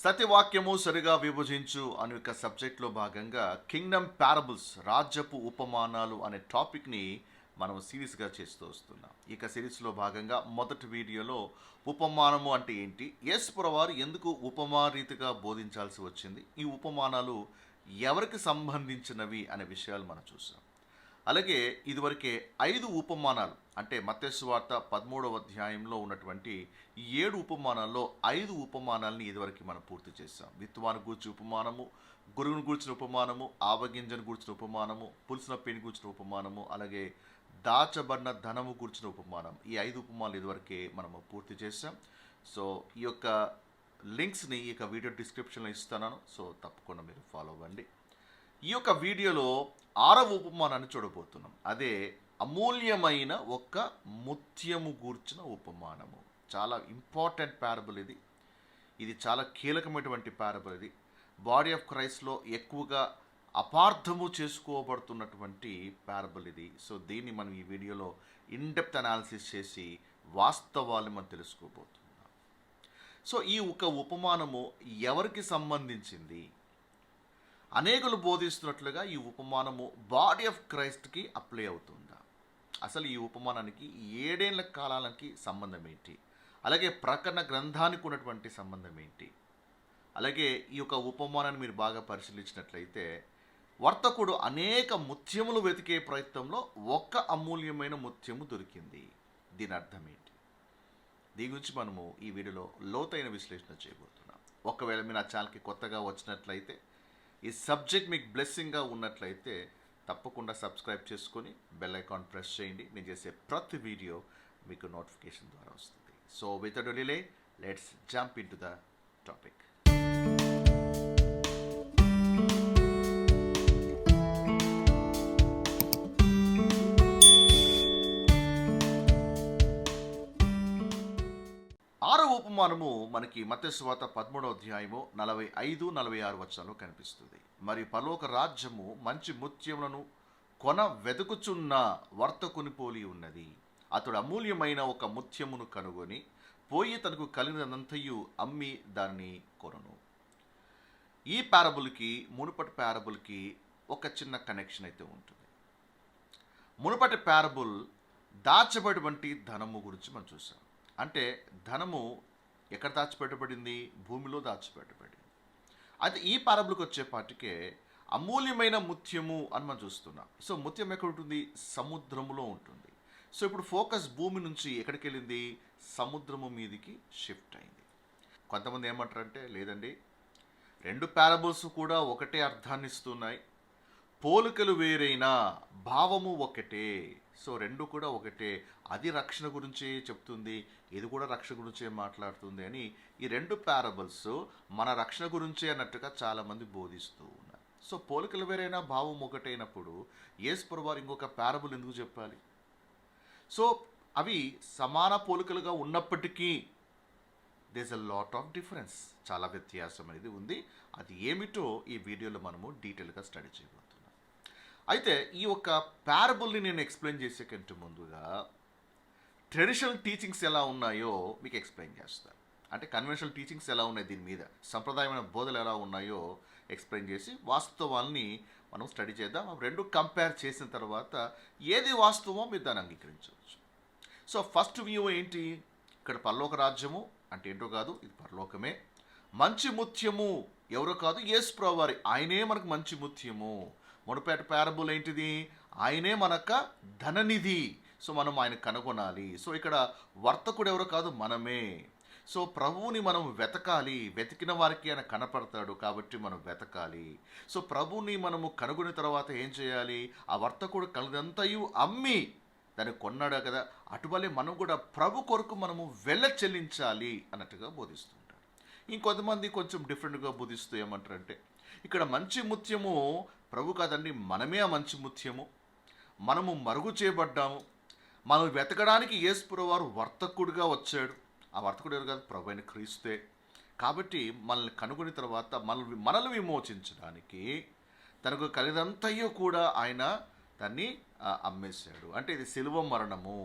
సత్యవాక్యము సరిగా విభజించు అనే యొక్క సబ్జెక్ట్లో భాగంగా కింగ్డమ్ పారబుల్స్ రాజ్యపు ఉపమానాలు అనే టాపిక్ని మనం సిరీస్గా చేస్తూ వస్తున్నాం. ఇక సిరీస్లో భాగంగా మొదటి వీడియోలో ఉపమానము అంటే ఏంటి, యేసుప్రభువారు ఎందుకు ఉపమారీతిగా బోధించాల్సి వచ్చింది, ఈ ఉపమానాలు ఎవరికి సంబంధించినవి అనే విషయాలు మనం చూసాం. అలాగే ఇదివరకే 5 ఉపమానాలు అంటే మత్తయి సువార్త 13వ అధ్యాయంలో ఉన్నటువంటి ఈ 7 ఉపమానాల్లో 5 ఉపమానాలని ఇదివరకు మనం పూర్తి చేసాం. విత్తువాను గూర్చిన ఉపమానము, గురువును గూర్చిన ఉపమానము, ఆవగింజను గూర్చిన ఉపమానము, పులిసిన పెని గూర్చిన ఉపమానము, అలాగే దాచబడిన ధనము గూర్చిన ఉపమానం. ఈ 5 ఉపమానాలు ఇదివరకే మనము పూర్తి చేసాం. సో ఈ యొక్క లింక్స్ని ఈ యొక్క వీడియో డిస్క్రిప్షన్లో ఇస్తున్నాను, సో తప్పకుండా మీరు ఫాలో అవ్వండి. ఈ యొక్క వీడియోలో 6వ ఉపమానాన్ని చూడబోతున్నాం. అదే అమూల్యమైన ఒక ముత్యము గూర్చిన ఉపమానము. చాలా ఇంపార్టెంట్ పారబుల్ ఇది. ఇది చాలా కీలకమైనటువంటి పారబుల్. ఇది బాడీ ఆఫ్ క్రైస్ట్లో ఎక్కువగా అపార్థము చేసుకోబడుతున్నటువంటి పారబుల్ ఇది. సో దీన్ని మనం ఈ వీడియోలో ఇన్డెప్త్ అనాలిసిస్ చేసి వాస్తవాలను మనం తెలుసుకోబోతున్నాం. సో ఈ ఒక ఉపమానము ఎవరికి సంబంధించింది? అనేకులు బోధిస్తున్నట్లుగా ఈ ఉపమానము బాడీ ఆఫ్ క్రైస్ట్కి అప్లై అవుతుందా? అసలు ఈ ఉపమానానికి 7 ఏళ్ల కాలానికి సంబంధం ఏంటి? అలాగే ప్రకటన గ్రంథానికి ఉన్నటువంటి సంబంధం ఏంటి? అలాగే ఈ యొక్క ఉపమానాన్ని మీరు బాగా పరిశీలించినట్లయితే వర్తకుడు అనేక ముత్యములు వెతికే ప్రయత్నంలో ఒక్క అమూల్యమైన ముత్యము దొరికింది. దీని అర్థం ఏంటి? దీని గురించి మనము ఈ వీడియోలో లోతైన విశ్లేషణ చేయబోతున్నాం. ఒకవేళ మీరు నా ఛానల్కి కొత్తగా వచ్చినట్లయితే, ఈ సబ్జెక్ట్ మీకు బ్లెస్సింగ్గా ఉన్నట్లయితే తప్పకుండా సబ్స్క్రైబ్ చేసుకొని బెల్ ఐకాన్ ప్రెస్ చేయండి. నేను చేసే ప్రతి వీడియో మీకు నోటిఫికేషన్ ద్వారా వస్తుంది. So without delay let's jump into the topic. ఉపమానము మనకి మత్తయి సువార్త 13వ అధ్యాయము 45-46 వచనాల్లో కనిపిస్తుంది. మరియు పరలోక రాజ్యము మంచి ముత్యములను వెతుకుచున్న వర్తకుని పోలి ఉన్నది. అతడు అమూల్యమైన ఒక ముత్యమును కనుగొని పోయి తనకు కలిగినంతయు అమ్మి దాన్ని కొనును. ఈ పారబుల్కి మునుపటి పారబుల్కి ఒక చిన్న కనెక్షన్ అయితే ఉంటుంది. మునుపటి పారబుల్ దాచబడినటువంటి ధనము గురించి మనం చూసాం. అంటే ధనము ఎక్కడ దాచిపెట్టబడింది? భూమిలో దాచిపెట్టబడింది. అయితే ఈ పారబుల్కి వచ్చేపాటికే అమూల్యమైన ముత్యము అని మనం చూస్తున్నాం. సో ముత్యం ఎక్కడ ఉంటుంది? సముద్రములో ఉంటుంది. సో ఇప్పుడు ఫోకస్ భూమి నుంచి ఎక్కడికి వెళ్ళింది? సముద్రము మీదికి షిఫ్ట్ అయింది. కొంతమంది ఏమంటారంటే, లేదండి 2 పారబుల్స్ కూడా ఒకటే అర్థాన్ని ఇస్తున్నాయి, పోలికలు వేరైనా భావము ఒకటే. సో 2 కూడా ఒకటే, అది రక్షణ గురించే చెప్తుంది, ఇది కూడా రక్షణ గురించే మాట్లాడుతుంది అని ఈ 2 పారబుల్స్ మన రక్షణ గురించే అన్నట్టుగా చాలామంది బోధిస్తూ ఉన్నారు. సో పోలికలు వేరైనా భావం ఒకటైనప్పుడు యేసుప్రభువారు ఇంకొక పారబుల్ ఎందుకు చెప్పాలి? సో అవి సమాన పోలికలుగా ఉన్నప్పటికీ there a lot of difference, చాలా వ్యత్యాసం అనేది ఉంది. అది ఏమిటో ఈ వీడియోలో మనము డీటెయిల్గా స్టడీ చేయబోతున్నాం. అయితే ఈ యొక్క పారబుల్ని నేను ఎక్స్ప్లెయిన్ చేసే కంటే ముందుగా ట్రెడిషనల్ టీచింగ్స్ ఎలా ఉన్నాయో మీకు ఎక్స్ప్లెయిన్ చేస్తాను. అంటే కన్వెన్షనల్ టీచింగ్స్ ఎలా ఉన్నాయి, దీని మీద సంప్రదాయమైన బోధలు ఎలా ఉన్నాయో ఎక్స్ప్లెయిన్ చేసి వాస్తవాల్ని మనం స్టడీ చేద్దాం. 2 కంపేర్ చేసిన తర్వాత ఏది వాస్తవమో మీరు దాన్ని అంగీకరించవచ్చు. సో ఫస్ట్ వ్యూ ఏంటి? ఇక్కడ పరలోక రాజ్యము అంటే ఏంటో కాదు, ఇది పరలోకమే. మంచి ముత్యము ఎవరో కాదు, యేసుప్రభువారే, ఆయనే మనకు మంచి ముత్యము. మునుపటి పారబుల్ ఏంటిది? ఆయనే మనక ధననిధి. సో మనం ఆయన కనుగొనాలి. సో ఇక్కడ వర్తకుడు ఎవరో కాదు, మనమే. సో ప్రభువుని మనం వెతకాలి, వెతికిన వారికి ఆయన కనపడతాడు కాబట్టి మనం వెతకాలి. సో ప్రభువుని మనము కనుగొని తర్వాత ఏం చేయాలి? ఆ వర్తకుడు కలిదంతయు అమ్మి దాన్ని కొన్నాడు కదా, అటువలే మనం కూడా ప్రభు కొరకు మనము వెల చెల్లించాలి అన్నట్టుగా బోధిస్తుంటారు. ఇంకొంతమంది కొంచెం డిఫరెంట్గా బోధిస్తూ ఏమంటారంటే, ఇక్కడ మంచి ముత్యము ప్రభు కాదండి, మనమే ఆ మంచి ముత్యము, మనము మరుగు చేయబడ్డాము, మనం వెతకడానికి యేసుప్రభువారు వర్తకుడిగా వచ్చాడు. ఆ వర్తకుడు ఎవరు కాదు, ప్రభు అయిన క్రీస్తే. కాబట్టి మనల్ని కనుగొని తర్వాత మనల్ని విమోచించడానికి తనకు కలిగినంతయో కూడా ఆయన దాన్ని అమ్మేశాడు. అంటే ఇది సిలువ మరణము.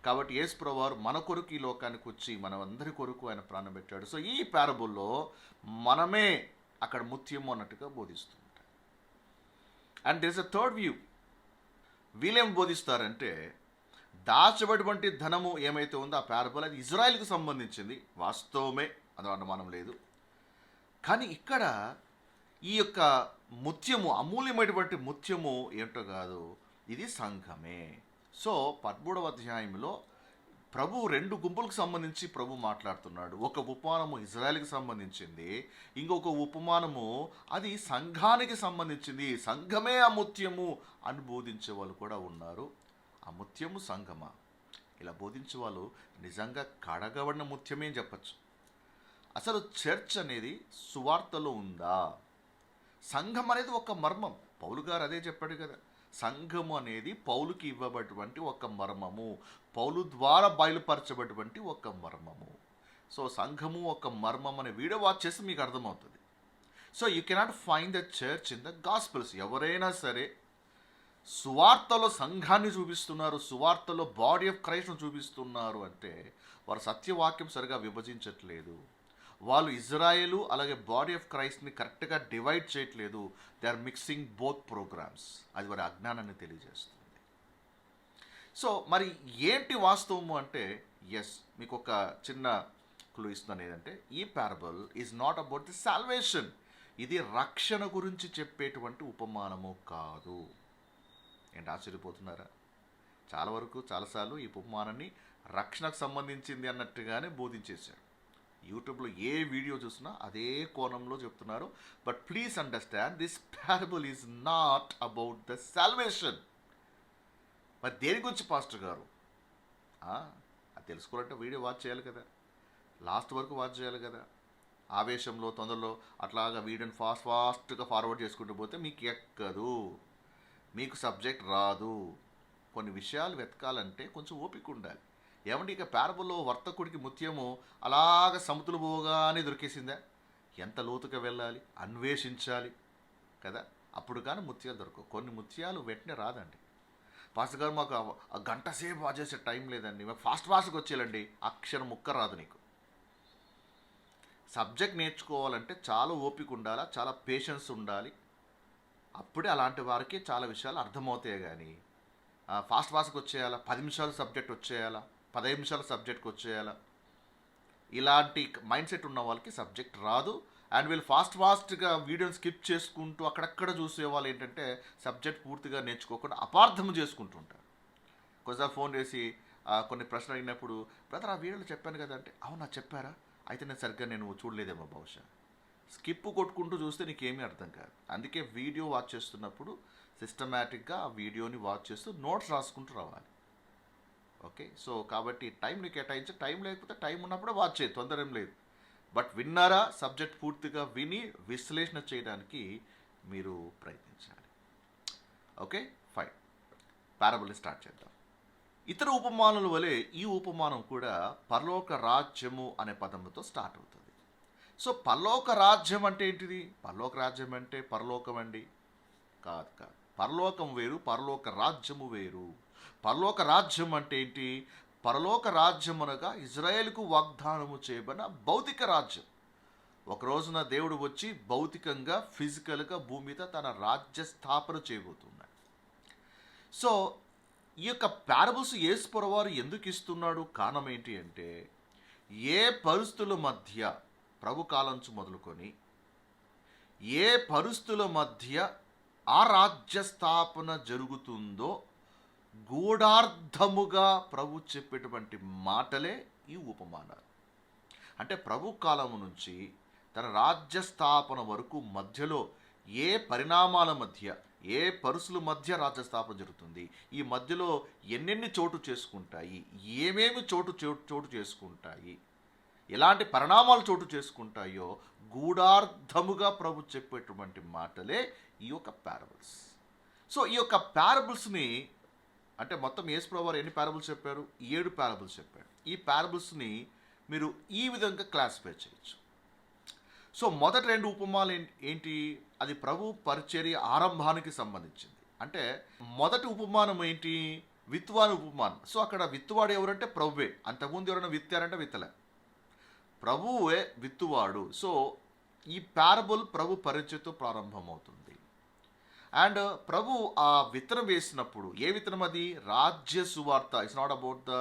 కాబట్టి యేసుప్రభువు వారు మన కొరకు ఈ లోకానికి వచ్చి మనమందరి కొరకు ఆయన ప్రాణం పెట్టాడు. సో ఈ పారబుల్లో మనమే అక్కడ ముత్యము అన్నట్టుగా బోధిస్తూ ఉంటారు. And this a third view. వీళ్ళేం బోధిస్తారంటే దాచబడినటువంటి ధనము ఏమైతే ఉందో ఆ పారబుల్ అది ఇజ్రాయెల్కి సంబంధించింది, వాస్తవమే, అది అనుమానం లేదు. కానీ ఇక్కడ ఈ యొక్క ముత్యము, అమూల్యమైనటువంటి ముత్యము ఏంటో కాదు, ఇది సంఘమే. సో 13వ అధ్యాయంలో ప్రభు 2 గుంపులకు సంబంధించి ప్రభు మాట్లాడుతున్నాడు. ఒక ఉపమానము ఇజ్రాయెల్కి సంబంధించింది, ఇంకొక ఉపమానము అది సంఘానికి సంబంధించింది. సంఘమే ఆ ముత్యము అని బోధించే వాళ్ళు కూడా ఉన్నారు. ఆ ముత్యము సంఘమా? ఇలా బోధించే వాళ్ళు నిజంగా కడగబడిన ముత్యమే అని చెప్పచ్చు. అసలు చర్చ్ అనేది సువార్తలో ఉందా? సంఘం అనేది ఒక మర్మం. పౌలు గారు అదే చెప్పాడు కదా, సంఘము అనేది పౌలుకి ఇవ్వబడినటువంటి ఒక మర్మము, పౌలు ద్వారా బయలుపరచబడినటువంటి ఒక మర్మము. సో సంఘము ఒక మర్మం అనే వీడియో వాచ్ చేస్తే మీకు అర్థమవుతుంది. So you cannot find the church in the gospels. ఎవరైనా సరే సువార్తలో సంఘాన్ని చూపిస్తున్నారు, సువార్తలో బాడీ ఆఫ్ క్రైస్ట్ను చూపిస్తున్నారు అంటే వారు సత్యవాక్యం సరిగా విభజించట్లేదు. వాళ్ళు ఇజ్రాయేలు అలాగే బాడీ ఆఫ్ క్రైస్ట్ని కరెక్ట్గా డివైడ్ చేయట్లేదు. They are mixing both programmes. అది వారి అజ్ఞానాన్ని తెలియజేస్తుంది. సో మరి ఏంటి వాస్తవము అంటే, ఎస్, మీకు ఒక చిన్న క్లూ ఇస్తున్నాను. ఏంటంటే ఈ parable is not about the salvation. ఇది రక్షణ గురించి చెప్పేటువంటి ఉపమానము కాదు. ఏంటి ఆశ్చర్యపోతున్నారా? చాలా వరకు చాలాసార్లు ఈ ఉపమానాన్ని రక్షణకు సంబంధించింది అన్నట్టుగానే బోధించేశారు. యూట్యూబ్లో ఏ వీడియో చూసినా అదే కోణంలో చెప్తున్నారు. But please understand, this parable is not about the salvation. మరి దేని గురించి పాస్టర్ గారు? అది తెలుసుకోవాలంటే వీడియో వాచ్ చేయాలి కదా, లాస్ట్ వరకు వాచ్ చేయాలి కదా. ఆవేశంలో తొందరలో అట్లాగా వీడియోని ఫాస్ట్గా ఫార్వర్డ్ చేసుకుంటూ పోతే మీకు ఎక్కదు, మీకు సబ్జెక్ట్ రాదు. కొన్ని విషయాలు వెతకాలంటే కొంచెం ఓపిక ఉండాలి. ఏమంటే ఇక పారబుల్లో వర్తకుడికి ముత్యము అలాగ సముద్రం పోగానే దొరికేసిందా? ఎంత లోతుగా వెళ్ళాలి, అన్వేషించాలి కదా, అప్పుడు కానీ ముత్యాలు దొరకవు. కొన్ని ముత్యాలు వెంటనే రాదండి. పాస్టర్ గారు మాకు ఆ గంట సేపు వాచ్ చేసే టైం లేదండి, మాకు ఫాస్ట్గా వచ్చేయాలండి, అక్షరం ముక్క రాదు. నీకు సబ్జెక్ట్ నేర్చుకోవాలంటే చాలా ఓపిక ఉండాలి, చాలా పేషెన్స్ ఉండాలి. అప్పుడే అలాంటి వారికి చాలా విషయాలు అర్థమవుతాయి. కానీ ఫాస్ట్గా వచ్చేయాలా, 10 నిమిషాలు సబ్జెక్ట్ వచ్చేయాలా, 15 నిమిషాల సబ్జెక్ట్కి వచ్చేయాలా, ఇలాంటి మైండ్ సెట్ ఉన్న వాళ్ళకి సబ్జెక్ట్ రాదు. అండ్ వీళ్ళు ఫాస్ట్గా వీడియోని స్కిప్ చేసుకుంటూ అక్కడక్కడ చూసే వాళ్ళు ఏంటంటే సబ్జెక్ట్ పూర్తిగా నేర్చుకోకుండా అపార్థం చేసుకుంటుంటారు. కొంచెం ఫోన్ చేసి కొన్ని ప్రశ్నలు అడిగినప్పుడు, బ్రదర్ ఆ వీడియోలో చెప్పాను కదా అంటే, అవునా చెప్పారా, అయితే నేను సరిగ్గా చూడలేదేమో, బహుశా స్కిప్ కొట్టుకుంటూ చూస్తే నీకేమీ అర్థం కాదు. అందుకే వీడియో వాచ్ చేస్తున్నప్పుడు సిస్టమేటిక్గా ఆ వీడియోని వాచ్ చేస్తూ నోట్స్ రాసుకుంటూ రావాలి. ఓకే, సో కాబట్టి టైంని కేటాయించి, టైం లేకపోతే టైం ఉన్నప్పుడే వాచ్ చేయి, తొందర ఏం లేదు. బట్ విన్నారా, సబ్జెక్ట్ పూర్తిగా విని విశ్లేషణ చేయడానికి మీరు ప్రయత్నించాలి. ఓకే ఫైన్, పారబుల్ని స్టార్ట్ చేద్దాం. ఇతర ఉపమానాల వలె ఈ ఉపమానం కూడా పరలోక రాజ్యము అనే పదంతో స్టార్ట్ అవుతుంది. సో పరలోక రాజ్యం అంటే ఏంటిది? పరలోక రాజ్యం అంటే పరలోకం అండి? కాదు. పరలోకం వేరు, పరలోక రాజ్యము వేరు. పరలోక రాజ్యం అంటే ఏంటి? పరలోక రాజ్యం అనగా ఇజ్రాయేలుకు వాగ్దానము చేయబడిన భౌతిక రాజ్యం. ఒక రోజున దేవుడు వచ్చి భౌతికంగా, ఫిజికల్గా భూమి మీద తన రాజ్య స్థాపన చేయబోతున్నాడు. సో ఈ యొక్క పారబుల్స్ యేసుప్రభువు వారు ఎందుకు ఇస్తున్నాడు? కారణం ఏంటి అంటే, ఏ పరిస్థితుల మధ్య ప్రభు కాలం నుంచి మొదలుకొని ఏ పరిస్థితుల మధ్య ఆ రాజ్య స్థాపన జరుగుతుందో గూఢార్థముగా ప్రభు చెప్పేటువంటి మాటలే ఈ ఉపమానాలు. అంటే ప్రభు కాలము నుంచి తన రాజ్య స్థాపన వరకు మధ్యలో ఏ పరిణామాల మధ్య, ఏ పరిస్థితుల మధ్య రాజ్య స్థాపన జరుగుతుంది, ఈ మధ్యలో ఎన్నెన్ని చోటు చేసుకుంటాయి, ఏమేమి చోటు చేసుకుంటాయి, ఎలాంటి పరిణామాలు చోటు చేసుకుంటాయో గూఢార్థముగా ప్రభు చెప్పేటువంటి మాటలే ఈ యొక్క పారబుల్స్. సో ఈ యొక్క పారబుల్స్ని అంటే మొత్తం యేసుప్రభువు వారు ఎన్ని పారబుల్స్ చెప్పారు? 7 పారబుల్స్ చెప్పారు. ఈ పారబుల్స్ని మీరు ఈ విధంగా క్లాసిఫై చేయొచ్చు. సో మొదటి 2 ఉపమానాలు ఏంటి? అది ప్రభు పరిచర్య ఆరంభానికి సంబంధించింది. అంటే మొదటి ఉపమానం ఏంటి? విత్తువాని ఉపమానం. సో అక్కడ విత్తువాడు ఎవరంటే ప్రభువే. అంతకుముందు ఎవరైనా విత్తారంటే విత్తలే, ప్రభువే విత్తువాడు. సో ఈ పారబుల్ ప్రభు పరిచయతో ప్రారంభమవుతుంది. అండ్ ప్రభు ఆ విత్తనం వేసినప్పుడు, ఏ విత్తనం అది? రాజ్య సువార్త. It's not about the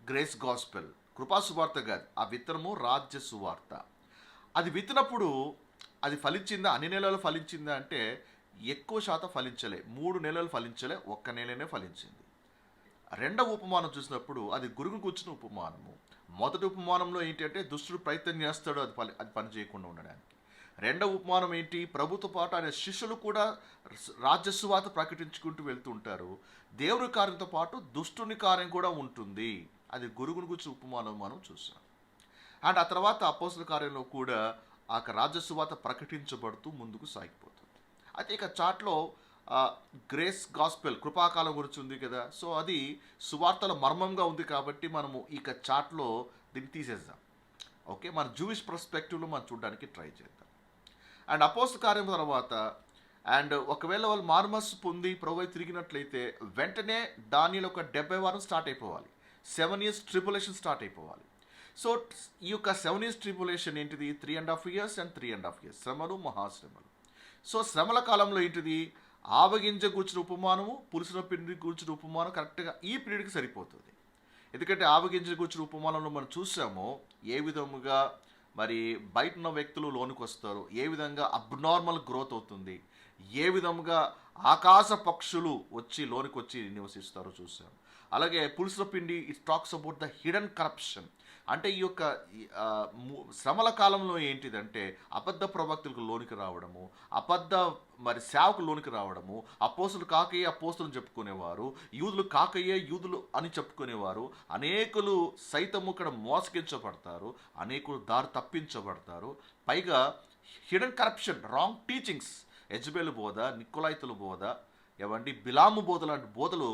grace gospel, కృపా సువార్త కాదు. ఆ విత్తనము రాజ్య సువార్త. అది విత్తినప్పుడు అది ఫలించిందా? అన్ని నెలలు ఫలించిందా అంటే ఎక్కువ శాతం ఫలించలే. 3 నెలలు ఫలించలే, 1 నెలనే ఫలించింది. రెండవ ఉపమానం చూసినప్పుడు అది గురుగును కూర్చున్న ఉపమానము. మొదటి ఉపమానంలో ఏంటంటే దుష్టుడు ప్రయత్నం చేస్తాడు అది పని చేయకుండా ఉండడానికి. రెండవ ఉపమానం ఏంటి? ప్రభుతో పాటు ఆయన శిష్యులు కూడా రాజ్యసువాత ప్రకటించుకుంటూ వెళ్తుంటారు. దేవుని కార్యంతో పాటు దుష్టుని కార్యం కూడా ఉంటుంది. అది గురుగును కూర్చున్న ఉపమానం మనం చూసాం. అండ్ ఆ తర్వాత అపోస్తల కార్యంలో కూడా ఆ రాజ్యసువాత ప్రకటించబడుతూ ముందుకు సాగిపోతుంది. అయితే ఇక చాట్లో గ్రేస్ గాస్పెల్ కృపాకాలం గురించి ఉంది కదా. సో అది సువార్తల మర్మంగా ఉంది కాబట్టి మనము ఇక చాట్లో దీన్ని తీసేద్దాం. ఓకే, మన జూయిష్ పర్స్పెక్టివ్లో మనం చూడడానికి ట్రై చేద్దాం. అండ్ అపోస్తల కార్యం తర్వాత అండ్ ఒకవేళ వాళ్ళు మారుమనస్సు పొంది ప్రభువై తిరిగినట్లయితే వెంటనే దానిలో ఒక 70 వారం స్టార్ట్ అయిపోవాలి. 7 years ట్రిబులేషన్ స్టార్ట్ అయిపోవాలి. సో ఈ యొక్క 7 years ట్రిబులేషన్ ఏంటిది? 3.5 years అండ్ 3.5 years శ్రమలు, మహాశ్రమలు. సో శ్రమల కాలంలో ఏంటిది? ఆవగింజ కూర్చున్న ఉపమానము, పులుసున పిండి కూర్చున్న ఉపమానం కరెక్ట్గా ఈ పీరియడ్కి సరిపోతుంది. ఎందుకంటే ఆవగింజ కూర్చున్న ఉపమానంలో మనం చూసాము ఏ విధముగా మరి బయట ఉన్న వ్యక్తులు లోనికి వస్తారు, ఏ విధంగా అబ్నార్మల్ గ్రోత్ అవుతుంది, ఏ విధముగా ఆకాశ పక్షులు వచ్చి లోనికి వచ్చి నివసిస్తారో చూసాం. అలాగే పులుసుల పిండి it talks about the hidden corruption. అంటే ఈ యొక్క శ్రమల కాలంలో ఏంటిదంటే అబద్ధ ప్రవక్తలకు లోనికి రావడము, అబద్ధ మరి సేవకు లోనికి రావడము, అపోస్తులు కాకయ్యే అపోస్తులను చెప్పుకునేవారు, యూదులు కాకయ్యే యూదులు అని చెప్పుకునేవారు. అనేకులు సైతము ఇక్కడ మోసగించబడతారు, అనేకులు దారి తప్పించబడతారు. పైగా హిడెన్ కరప్షన్, రాంగ్ టీచింగ్స్, యెజబెలు బోధ, నికోలాయితుల బోధ, ఏవండి బిలాము బోధ లాంటి బోధలు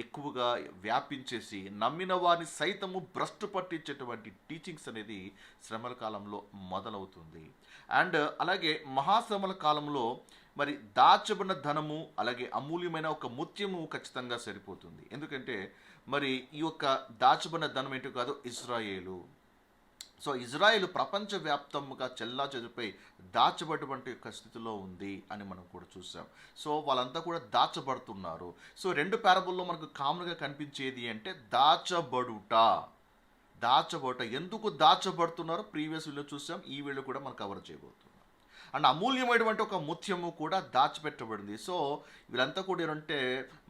ఎక్కువగా వ్యాపించేసి నమ్మిన వారిని సైతము భ్రష్టు పట్టించేటువంటి టీచింగ్స్ అనేది శ్రమల కాలంలో మొదలవుతుంది. అండ్ అలాగే మహాశ్రమల కాలంలో మరి దాచబడిన ధనము, అలాగే అమూల్యమైన ఒక ముత్యము ఖచ్చితంగా సరిపోతుంది. ఎందుకంటే మరి ఈ యొక్క దాచబడిన ధనం ఏంటో కాదు, ఇజ్రాయేలు. సో ఇజ్రాయేల్ ప్రపంచవ్యాప్తంగా చెల్లా చెదిరిపై దాచబడినటువంటి ఒక స్థితిలో ఉంది అని మనం కూడా చూసాం. సో వాళ్ళంతా కూడా దాచబడుతున్నారు. సో 2 పారబుల్లో మనకు కామన్గా కనిపించేది అంటే దాచబడుట. ఎందుకు దాచబడుతున్నారో ప్రీవియస్ వీడియో చూసాం, ఈ వీడియో కూడా మనం కవర్ చేయబోతున్నాం. అండ్ అమూల్యమైనటువంటి ఒక ముత్యము కూడా దాచిపెట్టబడింది. సో వీళ్ళంతా కూడా ఏంటంటే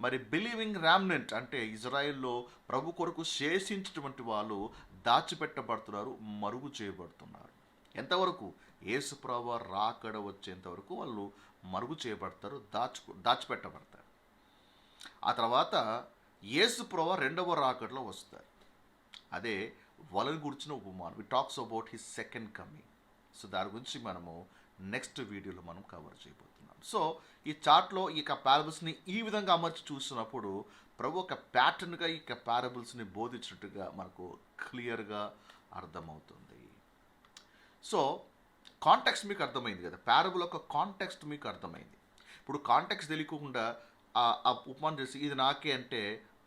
మరి బిలీవింగ్ రామ్నెంట్, అంటే ఇజ్రాయెల్లో ప్రభు కొరకు శేషించినటువంటి వాళ్ళు దాచిపెట్టబడుతున్నారు, మరుగు చేయబడుతున్నారు. ఎంతవరకు? యేసుప్రభు రాకడ వచ్చేంత వరకు వాళ్ళు మరుగు చేయబడతారు, దాచిపెట్టబడతారు. ఆ తర్వాత యేసుప్రభు రెండవ రాకడలో వస్తారు. అదే వలని గురించిన ఉపమానం. We talks about his second coming. So దాని గురించి మనము నెక్స్ట్ వీడియోలో మనం కవర్ చేయబోతున్నాం. సో ఈ చార్ట్లో ఈ పారబుల్స్ని ఈ విధంగా అమర్చి చూసినప్పుడు ప్రభు ఒక ప్యాటర్న్గా ఈ పారబుల్స్ని బోధించినట్టుగా మనకు క్లియర్గా అర్థమవుతుంది. సో కాంటెక్స్ట్ మీకు అర్థమైంది కదా, పారబుల్ యొక్క కాంటెక్స్ట్ మీకు అర్థమైంది. ఇప్పుడు కాంటెక్స్ట్ తెలియకుండా ఆ ఉపమానం చేసి ఇది నాకే అంటే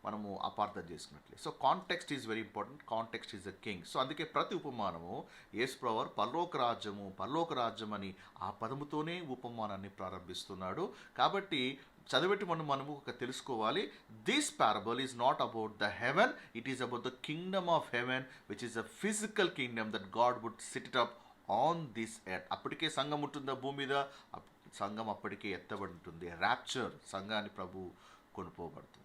మనము అపార్థం చేసుకున్నట్లే. So context is very important, context is a king. So అందుకే ప్రతి ఉపమానము యేసుప్రభు పరలోక రాజ్యం అని ఆ పదముతోనే ఉపమానాన్ని ప్రారంభిస్తున్నాడు. కాబట్టి చదివేటి మనము ఒక తెలుసుకోవాలి, this parable is not about the heaven, it is about the kingdom of heaven which is a physical kingdom that God would sit it up on this earth. అప్పటికే సంఘం ఉంటుందా భూమి మీద? సంఘం అప్పటికే ఎత్తబడి ఉంటుంది. ర్యాప్చర్, సంఘాన్ని ప్రభు కొనుపోబడుతుంటాడు.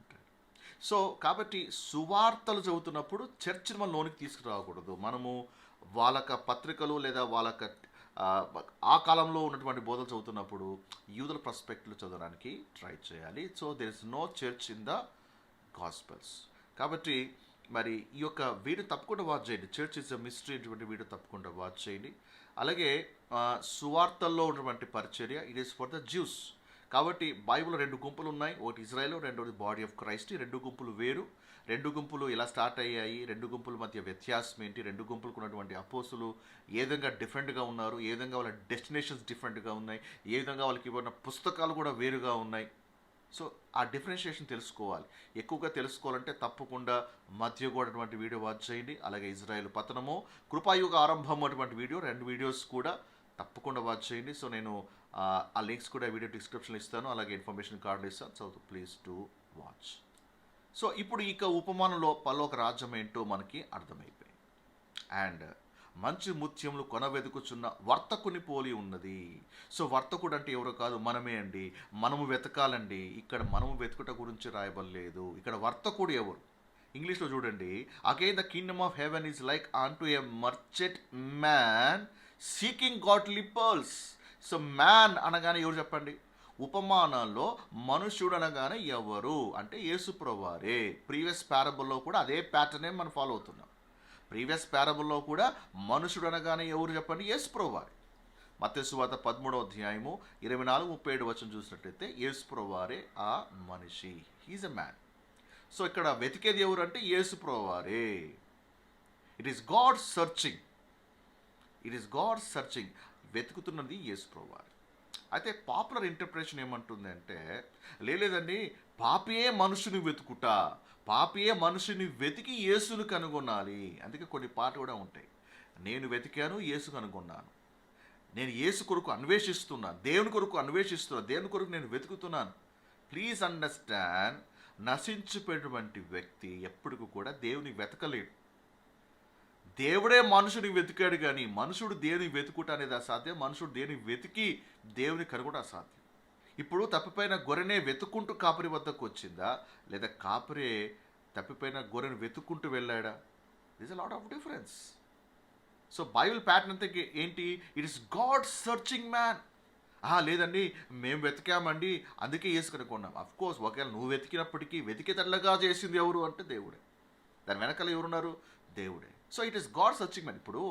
సో కాబట్టి సువార్తలు చదువుతున్నప్పుడు చర్చిని మన లోనికి తీసుకురాకూడదు. మనము వాళ్ళక పత్రికలు లేదా వాళ్ళక ఆ కాలంలో ఉన్నటువంటి బోధలు చదువుతున్నప్పుడు యూదుల పర్స్పెక్టివ్ చదవడానికి ట్రై చేయాలి. So there is no church in the gospels. కాబట్టి మరి ఈ యొక్క వీడియో తప్పకుండా వాచ్ చేయండి. చర్చ్ ఇస్ అ మిస్టరీ అటువంటి వీడియో తప్పకుండా వాచ్ చేయండి. అలాగే సువార్తల్లో ఉన్నటువంటి పరిచర్య, it is for the Jews. కాబట్టి బైబిల్లో 2 గుంపులు ఉన్నాయి, ఒకటి ఇజ్రాయెల్, రెండోది బాడీ ఆఫ్ క్రైస్ట్. 2 గుంపులు వేరు, 2 గుంపులు ఎలా స్టార్ట్ అయ్యాయి, 2 గుంపుల మధ్య వ్యత్యాసం ఏంటి, 2 గుంపులకు ఉన్నటువంటి అపోస్తులు ఏ విధంగా డిఫరెంట్గా ఉన్నారు, ఏ విధంగా వాళ్ళ డెస్టినేషన్స్ డిఫరెంట్గా ఉన్నాయి, ఏ విధంగా వాళ్ళకి ఇవ్వన్న పుస్తకాలు కూడా వేరుగా ఉన్నాయి. సో ఆ డిఫరెన్షియేషన్ తెలుసుకోవాలి. ఎక్కువగా తెలుసుకోవాలంటే తప్పకుండా మధ్యగోడ అటువంటి వీడియో వాచ్ చేయండి. అలాగే ఇజ్రాయెల్ పతనము, కృపాయుగ ఆరంభం అటువంటి వీడియో, 2 వీడియోస్ కూడా తప్పకుండా వాచ్ చేయండి. సో నేను ఆ లింక్స్ కూడా వీడియో డిస్క్రిప్షన్లో ఇస్తాను, అలాగే ఇన్ఫర్మేషన్ కార్డులు ఇస్తాను. So please to watch. So ఇప్పుడు ఇక ఉపమానంలో పరలోక రాజ్యం ఏంటో మనకి అర్థమైపోయింది. అండ్ మంచి ముత్యములు కొనవెతుకుచున్న వర్తకుని పోలి ఉన్నది. సో వర్తకుడు అంటే ఎవరో కాదు, మనమే అండి. మనము వెతకాలండి. ఇక్కడ మనము వెతుకుట గురించి రాయబడలేదు. ఇక్కడ వర్తకుడు ఎవరు? ఇంగ్లీష్లో చూడండి, again the kingdom of heaven is like on to a merchant man seeking godly pearls. So man అనగానే ఎవరు చెప్పండి? ఉపమానాల్లో మనుష్యుడు అనగానే ఎవరు అంటే యేసుప్రభువారే. ప్రీవియస్ పారబుల్లో కూడా అదే ప్యాటర్నే మనం ఫాలో అవుతున్నాం. ప్రీవియస్ పారబుల్లో కూడా మనుషుడు అనగానే ఎవరు చెప్పండి? యేసుప్రభువారే. మత్తయి సువార్త 13:24-37 చూసినట్లయితే యేసుప్రభువారే ఆ మనిషి, హీజ్ ఎ మ్యాన్. సో ఇక్కడ వెతికేది ఎవరు అంటే యేసుప్రభువారే. It is God searching, it is God searching. వెతుకుతున్నది యేసుప్రభువారే. అయితే పాపులర్ ఇంటర్ప్రిటేషన్ ఏమంటుంది అంటే, లేదండి, పాపియే మనుషుని వెతుకుట, పాపియే మనుషుని వెతికి యేసును కనుగొనాలి. అందుకే కొన్ని పాటలు కూడా ఉంటాయి, నేను వెతికాను యేసు కనుగొన్నాను, నేను యేసు కొరకు అన్వేషిస్తున్నాను, దేవుని కొరకు అన్వేషిస్తున్నాను, దేవుని కొరకు నేను వెతుకుతున్నాను. ప్లీజ్ అండర్స్టాండ్, నశించిపోయినటువంటి వ్యక్తి ఎప్పటికీ కూడా దేవుని వెతకలేడు. దేవుడే మనుషుని వెతికాడు, కానీ మనుషుడు దేవుని వెతుకుట అనేది అసాధ్యం. మనుషుడు దేవుని వెతికి దేవుని కనుగొట అసాధ్యం. ఇప్పుడు తప్పిపోయిన గొర్రెనే వెతుక్కుంటూ కాపరి వద్దకు వచ్చిందా, లేదా కాపరే తప్పిపోయిన గొర్రెను వెతుక్కుంటూ వెళ్ళాడా? This a lot of difference. So Bible pattern అంతా ఏంటి? It is God searching man. లేదండి, మేము వెతికామండి, అందుకే యేసు కనుక్కున్నాం. అఫ్ కోర్స్, ఒకవేళ నువ్వు వెతికినప్పటికీ వెతికేటట్లుగా చేసింది ఎవరు అంటే దేవుడే. దాని వెనకాల ఎవరున్నారు? దేవుడే. So it is God searching man. ఇప్పుడు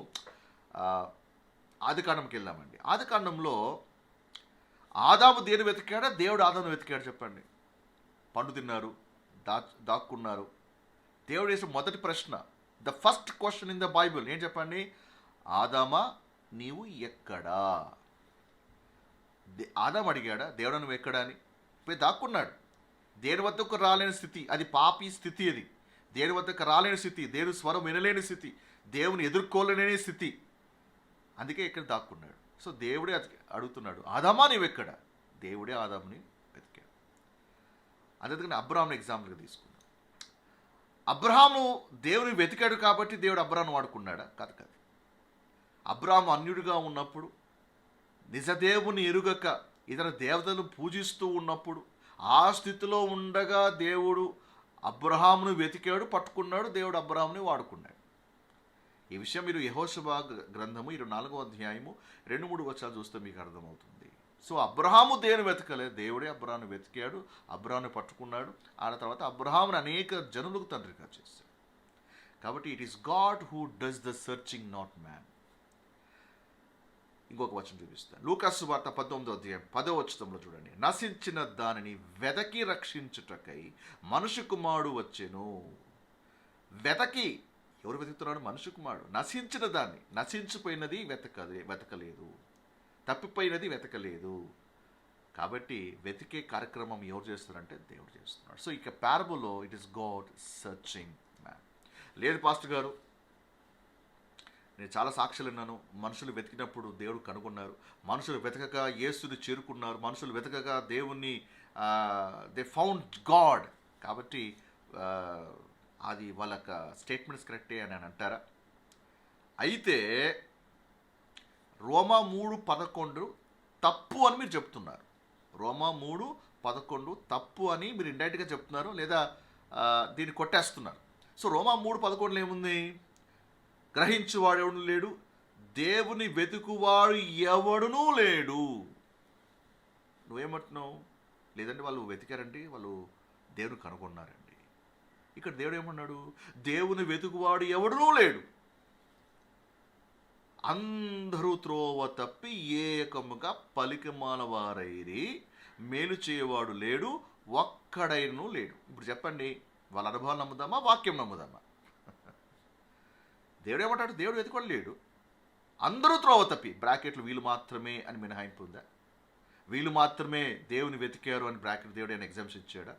ఆదికాండంకి వెళ్దామండి. ఆదికాండంలో ఆదాము దేని వెతికాడా? దేవుడు ఆదాము వెతికాడు చెప్పండి. పండు తిన్నారు, దాక్కున్నారు. దేవుడు వేసిన మొదటి ప్రశ్న, the first question in the Bible ఏం చెప్పండి? ఆదామా నీవు ఎక్కడా? ఆదాము అడిగాడా దేవుడు నువ్వు ఎక్కడా అని? పోయి దాక్కున్నాడు. దేని వద్దకు రాలేని స్థితి, అది పాపి స్థితి. అది దేవుని వద్దకు రాలేని స్థితి, దేవుని స్వరం వినలేని స్థితి, దేవుని ఎదుర్కోలేని స్థితి. అందుకే ఇక్కడ దాక్కున్నాడు. సో దేవుడే అడుగుతున్నాడు, ఆదామా నీవెక్కడ? దేవుడే ఆదాముని వెతికాడు. అందుకని అబ్రహాంని ఎగ్జాంపుల్గా తీసుకున్నాడు. అబ్రహాము దేవుని వెతికాడు కాబట్టి దేవుడు అబ్రహాంను వాడుకున్నాడా? కాదు కాదు. అబ్రహాము అన్యుడిగా ఉన్నప్పుడు, నిజదేవుని ఎరుగక ఇతర దేవతలను పూజిస్తూ ఉన్నప్పుడు, ఆ స్థితిలో ఉండగా దేవుడు అబ్రహామును వెతికాడు, పట్టుకున్నాడు. దేవుడు అబ్రహాముని వాడుకున్నాడు. ఈ విషయం మీరు యెహోషువ గ్రంథము 24:2-3 చూస్తే మీకు అర్థమవుతుంది. సో అబ్రహాము దేవుని వెతకలేదు, దేవుడే అబ్రహామును వెతికాడు, అబ్రహాముని పట్టుకున్నాడు. ఆ తర్వాత అబ్రహామును అనేక జనులకు తండ్రిగా చేశాడు. కాబట్టి it is God who does the searching, not man. ఇంకొక వచనం చూపిస్తాను. లూకాసు వార్త 19:10 చూడండి. నశించిన దానిని వెతకి రక్షించుటకై మనుష్య కుమారుడు వచ్చెను. వెతకి ఎవరు వెతుకుతున్నాడు? మనుష్య కుమారుడు. నశించిన దాన్ని, నశించిపోయినది వెతకలేదు, తప్పిపోయినది వెతకలేదు. కాబట్టి వెతికే కార్యక్రమం ఎవరు చేస్తారంటే దేవుడు చేస్తున్నాడు. సో ఇక పారబుల్లో it is God searching man. లేదు పాస్టర్ గారు, నేను చాలా సాక్ష్యాలు విన్నాను, మనుషులు వెతికినప్పుడు దేవుడు కనుగొన్నారు, మనుషులు వెతకక యేసుని చేరుకున్నారు, మనుషులు వెతకక దేవుణ్ణి దే ఫౌండ్ గాడ్. కాబట్టి అది వాళ్ళ స్టేట్మెంట్స్ కరెక్టే అని అంటారా? అయితే రోమా 3:11 తప్పు అని మీరు చెప్తున్నారు. రోమా 3:11 తప్పు అని మీరు ఇండైరెక్ట్గా చెప్తున్నారు, లేదా దీన్ని కొట్టేస్తున్నారు. సో రోమా 3:11 ఏముంది? గ్రహించువాడు ఎవడు లేడు, దేవుని వెతుకువాడు ఎవడునూ లేడు. నువ్వేమంటున్నావు? లేదంటే వాళ్ళు వెతికారండి, వాళ్ళు దేవుని కనుగొన్నారండి. ఇక్కడ దేవుడు ఏమన్నాడు? దేవుని వెతుకువాడు ఎవడునూ లేడు, అందరూ త్రోవ తప్పి ఏకముగా పలికిమాలవారైరి, మేలు చేయవాడు లేడు, ఒక్కడైనను లేడు. ఇప్పుడు చెప్పండి, వాళ్ళ అనుభవాలు నమ్ముదామా, వాక్యం నమ్ముదామా? దేవుడు ఏమంటాడు? దేవుడు వెతుకోడు లేడు, అందరూ త్రోవ తప్పి, బ్రాకెట్లు వీళ్ళు మాత్రమే అని మినహాయింపు ఉందా? వీళ్ళు మాత్రమే దేవుని వెతికారు అని బ్రాకెట్ దేవుడు ఆయన ఎగ్జామ్షన్ ఇచ్చాడా?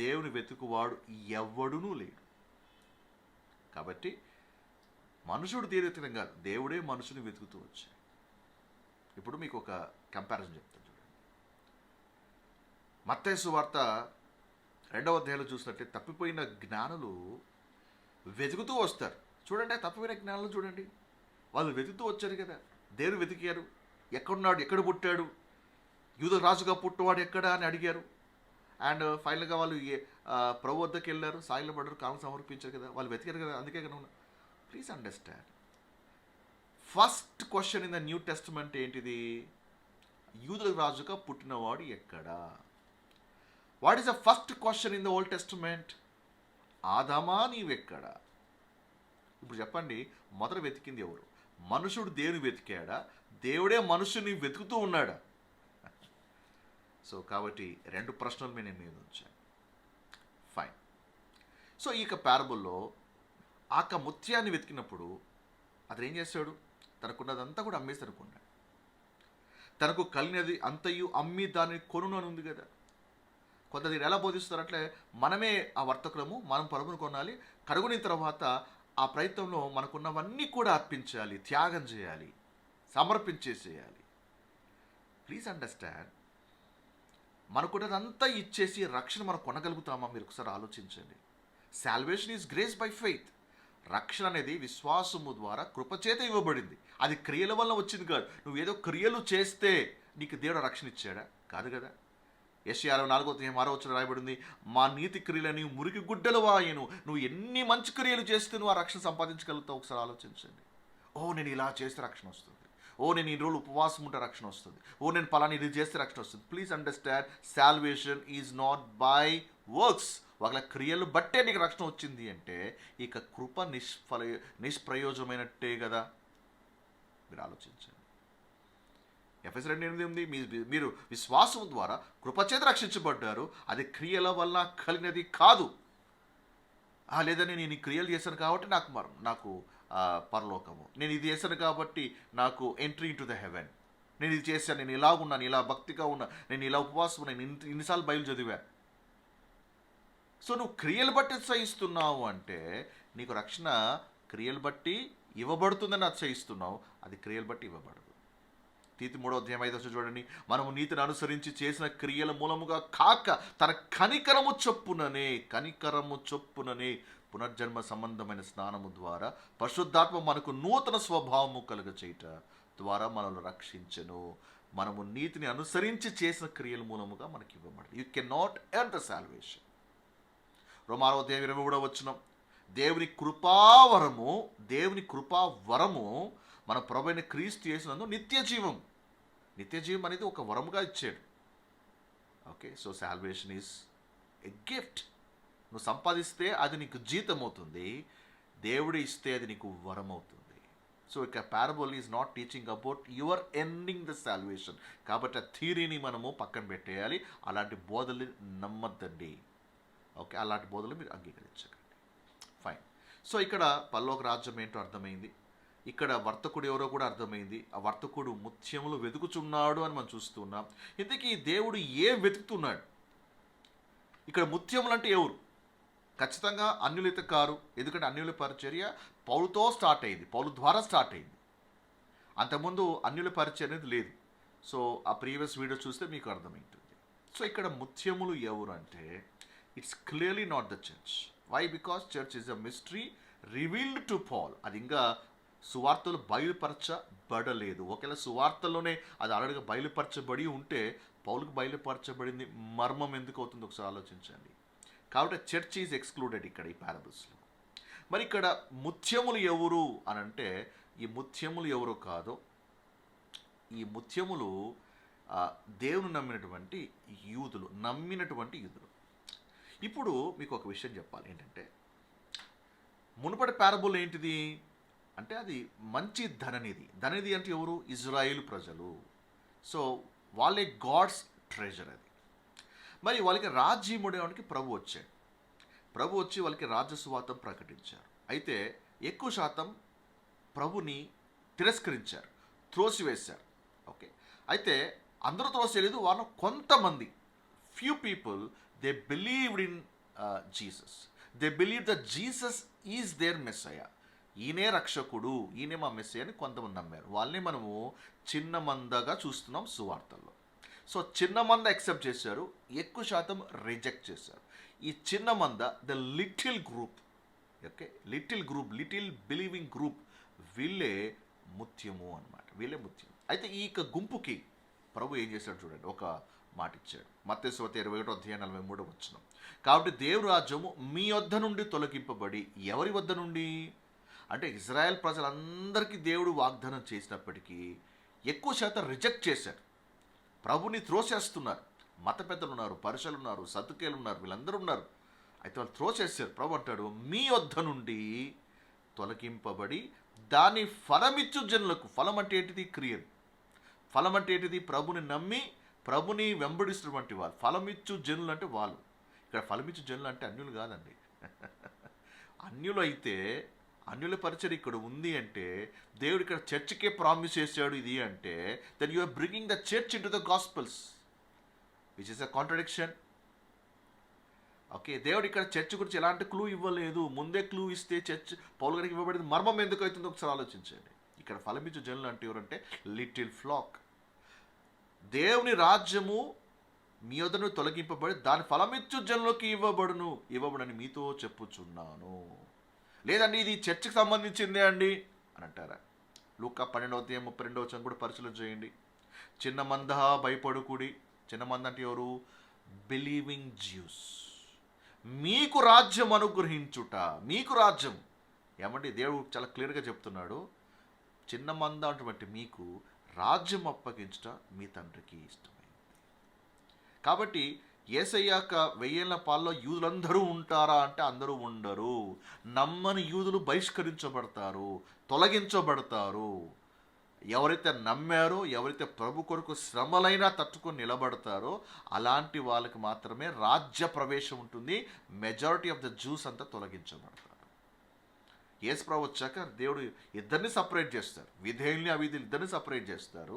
దేవుని వెతుకువాడు ఎవడునూ లేడు. కాబట్టి మనుషుడు దేవుడు వెతకడం కాదు, దేవుడే మనుషుని వెతుకుతూ వచ్చాడు. ఇప్పుడు మీకు ఒక కంపారిజన్ చెప్తాను చూడండి. మత్తయి సువార్త 2వ అధ్యాయంలో చూసినట్టే తప్పిపోయిన జ్ఞానులు వెతుకుతూ వస్తారు. చూడండి, తప్పిపోయిన జ్ఞానులు చూడండి, వాళ్ళు వెతుకుతూ వచ్చారు కదా, దేవుడు వెతికారు. ఎక్కడున్నాడు, ఎక్కడ పుట్టాడు, యూద రాజుగా పుట్టవాడు ఎక్కడ అని అడిగారు. అండ్ ఫైనల్గా వాళ్ళు ప్రభు వద్దకు వెళ్ళారు, సాయిలో పడ్డారు, కాలం సమర్పించారు కదా, వాళ్ళు వెతికారు కదా. అందుకే కదా. Please understand, first question in the New Testament ఏంటిది? యూదుల రాజుగా పుట్టినవాడు ఎక్కడా? What is the first question in the Old Testament? ఆదామా నీవెక్కడా? ఇప్పుడు చెప్పండి, మొదట వెతికింది ఎవరు? మనుషుడు దేవుని వెతికాడా, దేవుడే మనుషుని వెతుకుతూ ఉన్నాడా? సో కాబట్టి 2 ప్రశ్నలు నేను మీద ఉంచాను. ఫైన్. సో ఈ పారబుల్లో ఆక ముత్యాన్ని వెతికినప్పుడు అతను ఏం చేశాడు? తనకున్నదంతా కూడా అమ్మేసి అనుకున్నాడు. తనకు కలిగినది అంతయు అమ్మి దాన్ని కొనును అని ఉంది కదా. కొంతమంది ఎలా బోధిస్తారు అంటే, మనమే ఆ వర్తకులము, మనం పరుగును కొనాలి, కడుగుని తర్వాత ఆ ప్రయత్నంలో మనకున్నవన్నీ కూడా అర్పించాలి, త్యాగం చేయాలి, సమర్పించేసేయాలి. ప్లీజ్ అండర్స్టాండ్, మనకున్నదంతా ఇచ్చేసి రక్షణ మనం కొనగలుగుతామా? మీరు ఒకసారి ఆలోచించండి. Salvation is grace by faith. రక్షణ అనేది విశ్వాసము ద్వారా కృపచేత ఇవ్వబడింది. అది క్రియల వల్ల వచ్చింది కాదు. నువ్వు ఏదో క్రియలు చేస్తే నీకు దేవుడు రక్షణ ఇచ్చాడా? కాదు కదా. యెషయా 64:6 రాయబడింది, మా నీతి క్రియలని మురికి గుడ్డలు వాయను. నువ్వు ఎన్ని మంచి క్రియలు చేస్తే నువ్వు ఆ రక్షణ సంపాదించగలుగుతావు? ఒకసారి ఆలోచించండి. నేను ఇలా చేస్తే రక్షణ వస్తుంది, నేను ఈ రోజులు ఉపవాసం ఉంటే రక్షణ వస్తుంది, నేను పలానా ఇది చేస్తే రక్షణ వస్తుంది. Please understand, salvation is not by works. ఒకవేళ క్రియలు బట్టే నీకు రక్షణ వచ్చింది అంటే ఇక కృప నిష్ప్రయోజనమైనట్టే కదా. మీరు ఆలోచించండి. ఎఫెసీయులు 2:8 ఉంది, మీరు విశ్వాసం ద్వారా కృపచేత రక్షించబడ్డారు, అది క్రియల వల్ల కలిగినది కాదు. లేదని నేను ఈ క్రియలు చేశాను కాబట్టి నాకు పరలోకము, నేను ఇది చేశాను కాబట్టి నాకు ఎంట్రీ ఇంటూ ద హెవెన్, నేను ఇది చేశాను, నేను ఇలాగున్నాను, ఇలా భక్తిగా ఉన్నా, నేను ఇలా ఉపవాసం ఉన్నాను, ఇన్నిసార్లు బైబిల్ చదివా. సో నువ్వు క్రియలు బట్టి అతిశయిస్తున్నావు అంటే నీకు రక్షణ క్రియలు బట్టి ఇవ్వబడుతుందని అతిశయిస్తున్నావు, అది క్రియలు బట్టి ఇవ్వబడదు. తీతు 3:5 చూడండి, మనము నీతిని అనుసరించి చేసిన క్రియల మూలముగా కాక తన కనికరము చొప్పుననే పునర్జన్మ సంబంధమైన స్నానము ద్వారా పరిశుద్ధాత్మ మనకు నూతన స్వభావము కలుగచేయుట ద్వారా మనల్ని రక్షించెను. మనము నీతిని అనుసరించి చేసిన క్రియల మూలముగా మనకి ఇవ్వబడదు. You can not earn the salvation. రోమా 6:23 దేవుని కృపావరము మన ప్రభువైన క్రీస్తు యేసునందు నిత్య జీవం అనేది ఒక వరముగా ఇచ్చాడు. Okay, so salvation is a gift. నువ్వు సంపాదిస్తే అది నీకు జీతం అవుతుంది, దేవుడు ఇస్తే అది నీకు వరం అవుతుంది. సో ఇక parable is not teaching about your ending the salvation. కాబట్టి ఆ థియరీని మనము పక్కన పెట్టేయాలి. అలాంటి బోధలు నమ్మద్దండి. ఓకే, అలాంటి బోధలు మీరు అంగీకరించకండి. ఫైన్. సో ఇక్కడ పరలోక రాజ్యం ఏంటో అర్థమైంది, ఇక్కడ వర్తకుడు ఎవరో కూడా అర్థమైంది. ఆ వర్తకుడు ముత్యములు వెతుకుచున్నాడు అని మనం చూస్తున్నాం. ఇంతకీ దేవుడు ఏం వెతుకుతున్నాడు? ఇక్కడ ముత్యములు అంటే ఎవరు? ఖచ్చితంగా అన్యులైతే కారు. ఎందుకంటే అన్యుల పరిచర్య పౌలుతో స్టార్ట్ అయింది, పౌలు ద్వారా స్టార్ట్ అయింది. అంతకుముందు అన్యుల పరిచర్య అనేది లేదు. సో ఆ ప్రీవియస్ వీడియో చూస్తే మీకు అర్థమవుతుంది. సో ఇక్కడ ముత్యములు ఎవరు అంటే it's clearly not the church. Why? Because church is a mystery revealed to Paul. అది ఇంకా సువార్తలు బయలుపరచబడలేదు. ఒకవేళ సువార్తల్లోనే అది ఆల్రెడీగా బయలుపరచబడి ఉంటే పౌలుకు బయలుపరచబడింది మర్మం ఎందుకు అవుతుంది? ఒకసారి ఆలోచించండి. కాబట్టి చర్చ్ ఈజ్ ఎక్స్క్లూడెడ్ ఇక్కడ ఈ పారబుల్స్లో. మరి ఇక్కడ ముత్యములు ఎవరు అని అంటే, ఈ ముత్యములు ఎవరో కాదు, ఈ ముత్యములు దేవుని నమ్మినటువంటి యూదులు. ఇప్పుడు మీకు ఒక విషయం చెప్పాలి. ఏంటంటే మునుపటి పారబుల్ ఏంటిది అంటే అది మంచి ధననిధి అంటే ఎవరు? ఇజ్రాయేలు ప్రజలు. సో వాళ్ళే గాడ్స్ ట్రెజర్. అది మరి వాళ్ళకి రాజ్యం ఉండేవాడికి ప్రభు వచ్చి వాళ్ళకి రాజ్య సువార్త ప్రకటించారు. అయితే ఎక్కువ శాతం ప్రభుని తిరస్కరించారు, త్రోసివేశారు. ఓకే, అయితే అందరూ త్రోసేయలేదు, వాళ్ళు కొంతమంది few people they believed in Jesus. They believe that Jesus is their Messiah. ఈయనే రక్షకుడు, ఈయనే మా మెస్సయ అని కొంతమంది నమ్మారు. వాళ్ళని మనము చిన్న మందగా చూస్తున్నాం సువార్తల్లో. సో చిన్న మంద యాక్సెప్ట్ చేశారు, ఎక్కువ శాతం రిజెక్ట్ చేశారు. ఈ చిన్న మంద the little group, okay, little group, little believing group, వీళ్ళే ముత్యము అన్నమాట, వీళ్ళే ముత్యం. అయితే ఈ గుంపుకి ప్రభు ఏం చేశాడు చూడండి, ఒక మాట ఇచ్చాడు. మత్తయి సువార్త 21:43. కాబట్టి దేవుని రాజ్యము మీ వద్ద నుండి తొలగింపబడి, ఎవరి వద్ద నుండి అంటే ఇజ్రాయెల్ ప్రజలందరికీ దేవుడు వాగ్దానం చేసినప్పటికీ ఎక్కువ శాతం రిజెక్ట్ చేశారు, ప్రభుని త్రోసేస్తున్నారు. మత పెద్దలు ఉన్నారు, పరిసలు ఉన్నారు, సదుకేలు ఉన్నారు, వీళ్ళందరూ ఉన్నారు. అయితే వాళ్ళు త్రోసేసారు. ప్రభు అంటాడు, మీ వద్ద నుండి తొలగింపబడి దాని ఫలమిచ్చు జనులకు. ఫలం అంటే ఏంటిది? క్రియలు. ఫలం అంటే ఏంటిది? ప్రభుని నమ్మి ప్రభుని వెంబడిస్తున్నటువంటి వాళ్ళు. ఫలమిచ్చు జనులు అంటే వాళ్ళు. ఇక్కడ ఫలమిచ్చు జనులు అంటే అన్యులు కాదండి. అన్యులు అయితే అన్యుల పరిచయం ఇక్కడ ఉంది అంటే, దేవుడు ఇక్కడ చర్చ్కే ప్రామిస్ చేశాడు ఇది అంటే, then you are bringing the church into the gospels, which is a contradiction. Okay, దేవుడు ఇక్కడ చర్చ్ గురించి ఎలాంటి క్లూ ఇవ్వలేదు. ముందే క్లూ ఇస్తే చర్చ్ పౌలు గారికి ఇవ్వబడింది మర్మం ఎందుకు అవుతుందో ఒకసారి ఆలోచించండి. ఇక్కడ ఫలమిచ్చు జనులు అంటే ఎవరంటే లిటిల్ ఫ్లాక్. దేవుని రాజ్యము మీ వద్దను తొలగింపబడి దాని ఫలమిచ్చు జనులకి ఇవ్వబడని మీతో చెప్పుచున్నాను. లేదండి ఇది చర్చికి సంబంధించిందే అండి అని అంటారా? లూకా 12:32 కూడా పరిశీలన చేయండి. చిన్న మంద భయపడుకుడి. చిన్న మంద అంటే ఎవరు? Believing juice. మీకు రాజ్యం అనుగ్రహించుట. మీకు రాజ్యం ఏమంటే దేవుడు చాలా క్లియర్గా చెప్తున్నాడు, చిన్న మంద అటువంటి మీకు రాజ్యం అప్పగించుట మీ తండ్రికి ఇష్టమైంది. కాబట్టి యేసయ్యాక 1000 పాలలో యూదులందరూ ఉంటారా అంటే అందరూ ఉండరు. నమ్మని యూదులు బహిష్కరించబడతారు, తొలగించబడతారు. ఎవరైతే నమ్మారో, ఎవరైతే ప్రభు కొరకు శ్రమలైనా తట్టుకొని నిలబడతారో అలాంటి వాళ్ళకి మాత్రమే రాజ్య ప్రవేశం ఉంటుంది. మెజారిటీ ఆఫ్ ద జ్యూస్ అంతా తొలగించబడతారు. యేసు ప్రభు వచ్చాక దేవుడు ఇద్దరిని సపరేట్ చేస్తారు. విధేయుల్ని అవిధేయులు ఇద్దరిని సపరేట్ చేస్తారు.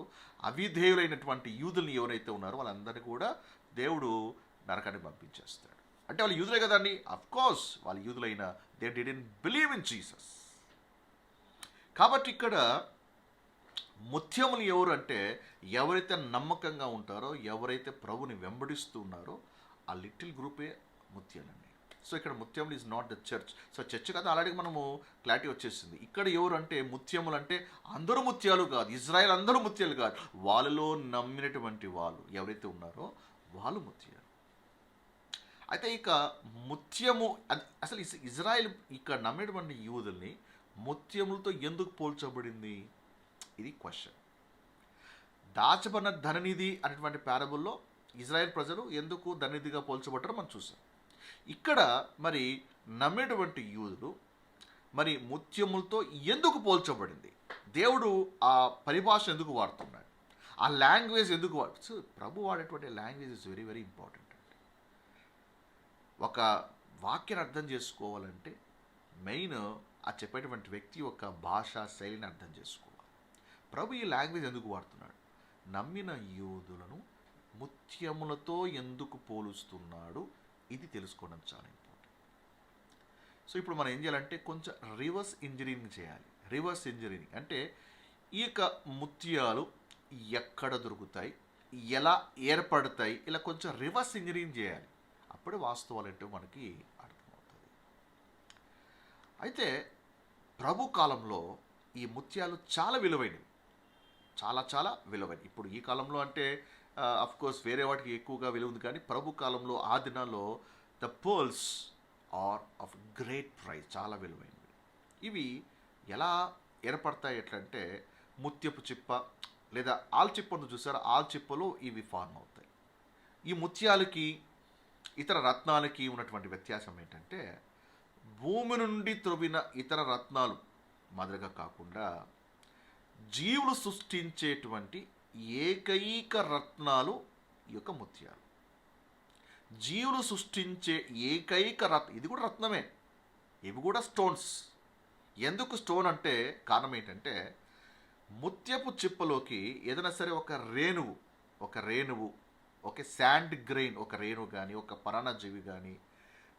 అవిధేయులైనటువంటి యూదుల్ని ఎవరైతే ఉన్నారో వాళ్ళందరినీ కూడా దేవుడు నరకాన్ని పంపించేస్తాడు. అంటే వాళ్ళు యూదులే కదండి, అఫ్కోర్స్ వాళ్ళు యూదులైన they didn't believe in Jesus. కాబట్టి ఇక్కడ ముత్యములు ఎవరు అంటే ఎవరైతే నమ్మకంగా ఉంటారో, ఎవరైతే ప్రభుని వెంబడిస్తూ ఉన్నారో ఆ లిటిల్ గ్రూపే ముత్యాలండి. సో ఇక్కడ ముత్యములు is not the church. So church కదా ఆల్రెడీ మనము క్లారిటీ వచ్చేసింది. ఇక్కడ ఎవరు అంటే ముత్యములు అంటే అందరూ ముత్యాలు కాదు, ఇజ్రాయెల్ అందరూ ముత్యాలు కాదు, వాళ్ళలో నమ్మినటువంటి వాళ్ళు ఎవరైతే ఉన్నారో వాళ్ళు ముత్యాలు. అయితే ఇక ముత్యము అసలు ఇజ్రాయెల్ ఇక్కడ నమ్మేటువంటి యూదుల్ని ముత్యములతో ఎందుకు పోల్చబడింది? ఇది క్వశ్చన్. దాచబడిన ధననిధి అనేటువంటి పారబుల్లో ఇజ్రాయెల్ ప్రజలు ఎందుకు ధననిధిగా పోల్చబడ్డారో మనం చూసాం. ఇక్కడ మరి నమ్మేటువంటి యూదులు మరి ముత్యములతో ఎందుకు పోల్చబడింది? దేవుడు ఆ పరిభాష ఎందుకు వాడుతున్నాడు? ఆ లాంగ్వేజ్ ఎందుకు సో ప్రభు వాడేటువంటి language is very very important అండి. ఒక వాక్యాన్ని అర్థం చేసుకోవాలంటే మెయిన్ ఆ చెప్పేటువంటి వ్యక్తి యొక్క భాషా శైలిని అర్థం చేసుకోవాలి. ప్రభు ఈ లాంగ్వేజ్ ఎందుకు వాడుతున్నాడు? నమ్మిన యూదులను ముత్యములతో ఎందుకు పోలుస్తున్నాడు? ఇది తెలుసుకోవడం చాలా ఇంపార్టెంట్. సో ఇప్పుడు మనం ఏం చేయాలంటే కొంచెం రివర్స్ ఇంజనీరింగ్ చేయాలి. రివర్స్ ఇంజనీరింగ్ అంటే ఈ యొక్క ముత్యాలు ఎక్కడ దొరుకుతాయి, ఎలా ఏర్పడతాయి, ఇలా కొంచెం రివర్స్ ఇంజనీరింగ్ చేయాలి. అప్పుడే వాస్తవాలు ఏంటో మనకి అర్థమవుతుంది. అయితే ప్రభు కాలంలో ఈ ముత్యాలు చాలా విలువైనవి, చాలా చాలా విలువైనవి. ఇప్పుడు ఈ కాలంలో అంటే అఫ్కోర్స్ వేరే వాటికి ఎక్కువగా విలువ ఉంది, కానీ ప్రభు కాలంలో ఆ దినాల్లో the pearls are of great price, చాలా విలువైనవి. ఇవి ఎలా ఏర్పడతాయి ఎట్లంటే ముత్యపు చిప్ప లేదా ఆల్చిప్పను చూసారా, ఆల్చిప్పలో ఇవి ఫార్మ్ అవుతాయి. ఈ ముత్యాలకి ఇతర రత్నాలకి ఉన్నటువంటి వ్యత్యాసం ఏంటంటే భూమి నుండి త్రవ్విన ఇతర రత్నాలు మాదిరిగా కాకుండా జీవులు సృష్టించేటువంటి ఏకైక రత్నాలు ఈ యొక్క ముత్యాలు. జీవులు సృష్టించే ఏకైక ఇది కూడా రత్నమే, ఇవి కూడా స్టోన్స్. ఎందుకు స్టోన్ అంటే, కారణం ఏంటంటే ముత్యపు చిప్పలోకి ఏదైనా సరే ఒక రేణువు ఒక రేణువు, ఒక శాండ్ గ్రెయిన్, ఒక రేణువు కానీ, ఒక పరాన్నజీవి కానీ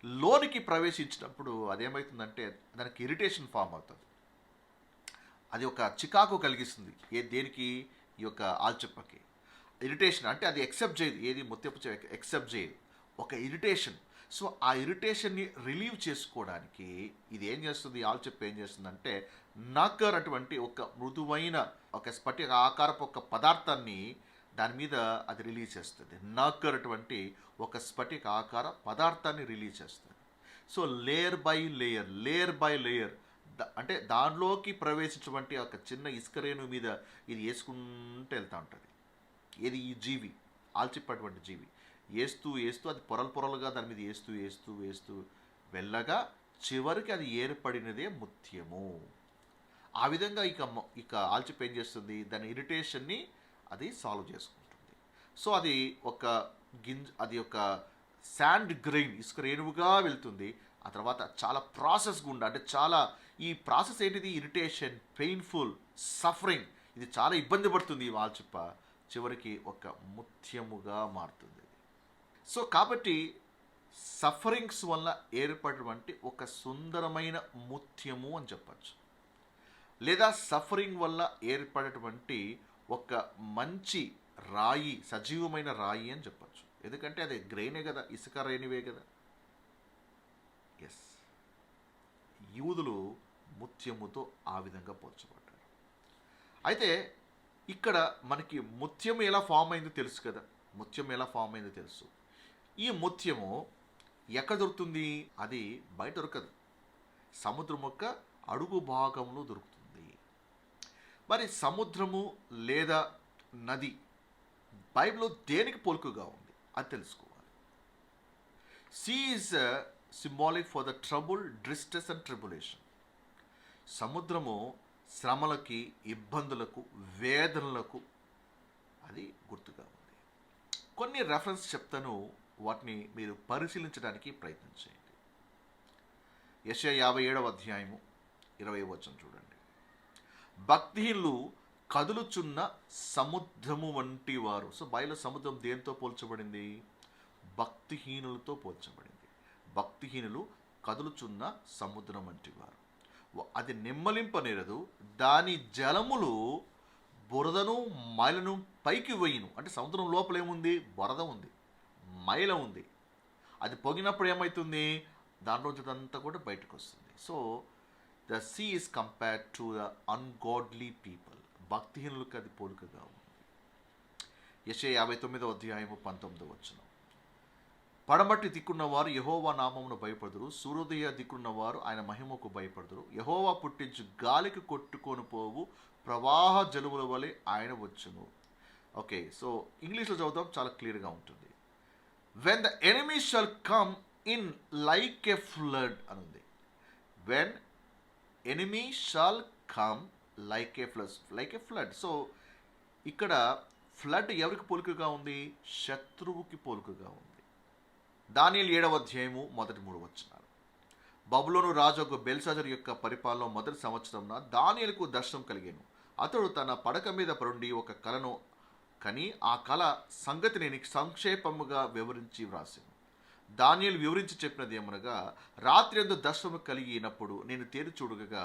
లోనికి ప్రవేశించినప్పుడు అదేమవుతుందంటే దానికి ఇరిటేషన్ ఫామ్ అవుతుంది. అది ఒక చికాకు కలిగిస్తుంది. దేనికి? ఈ యొక్క ఆల్చిప్పకి ఇరిటేషన్. అంటే అది ఎక్సెప్ట్ చేయదు, ఏది ముత్యపు ఎక్సెప్ట్ చేయదు, ఒక ఇరిటేషన్. సో ఆ ఇరిటేషన్ని రిలీవ్ చేసుకోవడానికి ఇది ఏం చేస్తుంది, ఆల్చిప్ప ఏం చేస్తుందంటే నక్కర్ అటువంటి ఒక మృదువైన ఒక స్ఫటిక ఆకారపు ఒక పదార్థాన్ని దాని మీద అది రిలీజ్ చేస్తుంది. నక్కర్ అటువంటి ఒక స్ఫటిక ఆకార పదార్థాన్ని రిలీజ్ చేస్తుంది. So layer by layer, layer by layer, అంటే దానిలోకి ప్రవేశించినటువంటి ఒక చిన్న ఇసుకరేణు మీద ఇది వేసుకుంటూ వెళ్తూ ఉంటుంది. ఏది? ఈ జీవి, ఆల్చిప్పటువంటి జీవి వేస్తూ వేస్తూ అది పొరలు పొరలుగా దాని మీద వేస్తూ వేస్తూ వేస్తూ వెళ్ళగా చివరికి అది ఏర్పడినదే ముత్యము. ఆ విధంగా ఇక ఆల్చిప్ప ఏం చేస్తుంది, దాని ఇరిటేషన్ని అది సాల్వ్ చేసుకుంటుంది. సో అది ఒక అది ఒక శాండ్ గ్రెయిన్, ఇసుక రేణువుగా వెళ్తుంది. ఆ తర్వాత చాలా ప్రాసెస్ గుండా, అంటే చాలా ఈ ప్రాసెస్ ఏంటిది, ఇరిటేషన్, పెయిన్ఫుల్, సఫరింగ్, ఇది చాలా ఇబ్బంది పడుతుంది ఈ ఆల్చిప్ప. చివరికి ఒక ముత్యముగా మారుతుంది. సో కాబట్టి సఫరింగ్స్ వల్ల ఏర్పడినటువంటి ఒక సుందరమైన ముత్యము అని చెప్పచ్చు, లేదా సఫరింగ్ వల్ల ఏర్పడేటువంటి ఒక మంచి రాయి, సజీవమైన రాయి అని చెప్పచ్చు. ఎందుకంటే అది గ్రెయినే కదా, ఇసుక రేణువే కదా. ఎస్, యూదులు ముత్యముతో ఆ విధంగా పోల్చబడ్డారు. అయితే ఇక్కడ మనకి ముత్యము ఎలా ఫామ్ అయిందో తెలుసు కదా, ముత్యం ఎలా ఫామ్ అయిందో తెలుసు. ఈ ముత్యము ఎక్కడ దొరుకుతుంది? అది బయట దొరకదు, సముద్రం యొక్క అడుగు భాగంలో దొరుకుతుంది. మరి సముద్రము లేదా నది బైబిల్లో దేనికి పోలికగా ఉంది అది తెలుసుకోవాలి. Sea is symbolic for the trouble, distress and tribulation. సముద్రము శ్రమలకి, ఇబ్బందులకు, వేదనలకు అది గుర్తుగా ఉంది. కొన్ని రెఫరెన్స్ చెప్తాను, వాటిని మీరు పరిశీలించడానికి ప్రయత్నం చేయండి. యెషయా 57వ అధ్యాయము 20వ వచనం చూడండి. భక్తిహీనులు కదులుచున్న సముద్రము వంటి వారు. సో బయలు సముద్రం దేంతో పోల్చబడింది? భక్తిహీనులతో పోల్చబడింది. భక్తిహీనులు కదులుచున్న సముద్రం వంటి వారు. అది నిమ్మలింపనేరదు, దాని జలములు బురదను మైలను పైకి వేయును. అంటే సముద్రం లోపల ఏముంది? బురద ఉంది, మైల ఉంది. అది పొగినప్పుడు ఏమవుతుంది? దాంట్లోంచి అంతా కూడా బయటకు వస్తుంది. So the sea is compared to the ungodly people. భక్తిహీనులకు అది పోలికగా ఉంది. యెషయా 59వ అధ్యాయము 19వ వచనం. పడమటి దిక్కున్నవారు యెహోవా నామమును భయపడుదురు, సూర్యోదయ దిక్కున్నవారు ఆయన మహిమకు భయపడుదురు. యెహోవా పుట్టించు గాలికి కొట్టుకొని పోవు ప్రవాహ జలముల వలె ఆయన వచ్చును. ఓకే, సో ఇంగ్లీష్లో చదువుతాం, చాలా క్లియర్గా ఉంటుంది. When the enemy shall come in like a flood అనుంది. When enemy shall come like a flood. So ఇక్కడ ఫ్లడ్ ఎవరికి పోలికగా ఉంది? శత్రువుకి పోలికగా ఉంది. దానియేలు 7వ అధ్యాయము 1-3 వచనాలు. బబులోను రాజు బెల్షాజరు యొక్క పరిపాలన మొదటి సంవత్సరంన దానియేలుకు దర్శనం కలిగాను. అతడు తన పడక మీద పరుండి ఒక కలను కని ఆ కల సంగతి నేను సంక్షేపముగా వివరించి వ్రాసాను. దానియేలు వివరించి చెప్పినది ఏమనగా, రాత్రి యందు దర్శనము కలిగినప్పుడు నేను తేరి చూడగా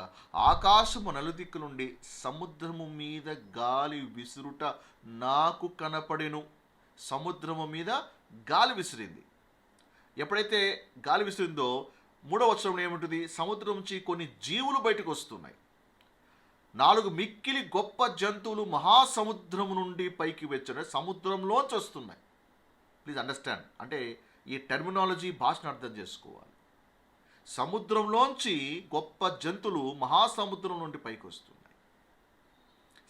ఆకాశము నలుదిక్కు నుండి సముద్రము మీద గాలి విసురుట నాకు కనపడెను. సముద్రము మీద గాలి విసిరింది. ఎప్పుడైతే గాలి విసిరిందో 3వ వచనంలో ఏముంటుంది? సముద్రం నుంచి కొన్ని జీవులు బయటకు వస్తున్నాయి. 4 మిక్కిలి గొప్ప జంతువులు మహాసముద్రము నుండి పైకి వచ్చారు. సముద్రంలోంచి వస్తున్నాయి. ప్లీజ్ అండర్స్టాండ్, అంటే ఈ టెర్మినాలజీ భాషను అర్థం చేసుకోవాలి. సముద్రంలోంచి గొప్ప జంతువులు మహాసముద్రం నుండి పైకి వస్తున్నాయి.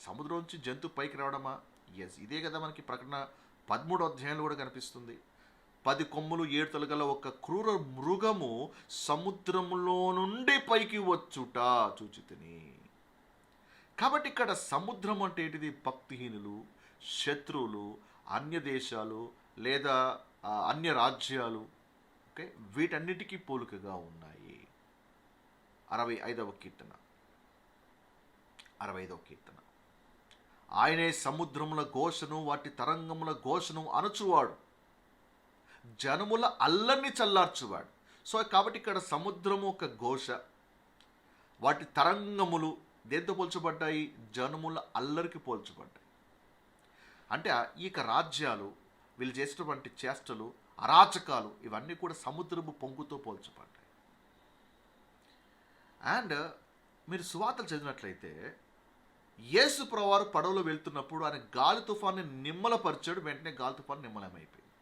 సముద్రం నుంచి జంతువు పైకి రావడమా? ఎస్, ఇదే కదా మనకి ప్రకటన 13వ అధ్యాయంలో కూడా కనిపిస్తుంది. 10 కొమ్ములు 7 తలగల ఒక క్రూర మృగము సముద్రములో నుండి పైకి వచ్చుట చూచితిని. కాబట్టి ఇక్కడ సముద్రం అంటే ఏంటిది? భక్తిహీనులు, శత్రువులు, అన్య దేశాలు లేదా అన్య రాజ్యాలు, ఓకే, వీటన్నిటికీ పోలికగా ఉన్నాయి. 65వ కీర్తన ఆయనే సముద్రముల ఘోషను వాటి తరంగముల ఘోషను అణుచువాడు, జనముల అల్లరిని చల్లార్చువాడు. సో కాబట్టి ఇక్కడ సముద్రము ఒక ఘోష, వాటి తరంగములు దేంతో పోల్చబడ్డాయి? జనముల అల్లరికి పోల్చబడ్డాయి. అంటే ఈ రాజ్యాలు, వీళ్ళు చేసినటువంటి చేష్టలు, అరాచకాలు ఇవన్నీ కూడా సముద్రపు పొంగుతో పోల్చబడ్డాయి. అండ్ మీరు సువార్తలు చదివినట్లయితే యేసు ప్రభువారు పడవలో వెళ్తున్నప్పుడు ఆయన గాలి తుఫాన్ని నిమ్మలపరిచాడు, వెంటనే గాలి తుఫాను నిమ్మలమైపోయింది.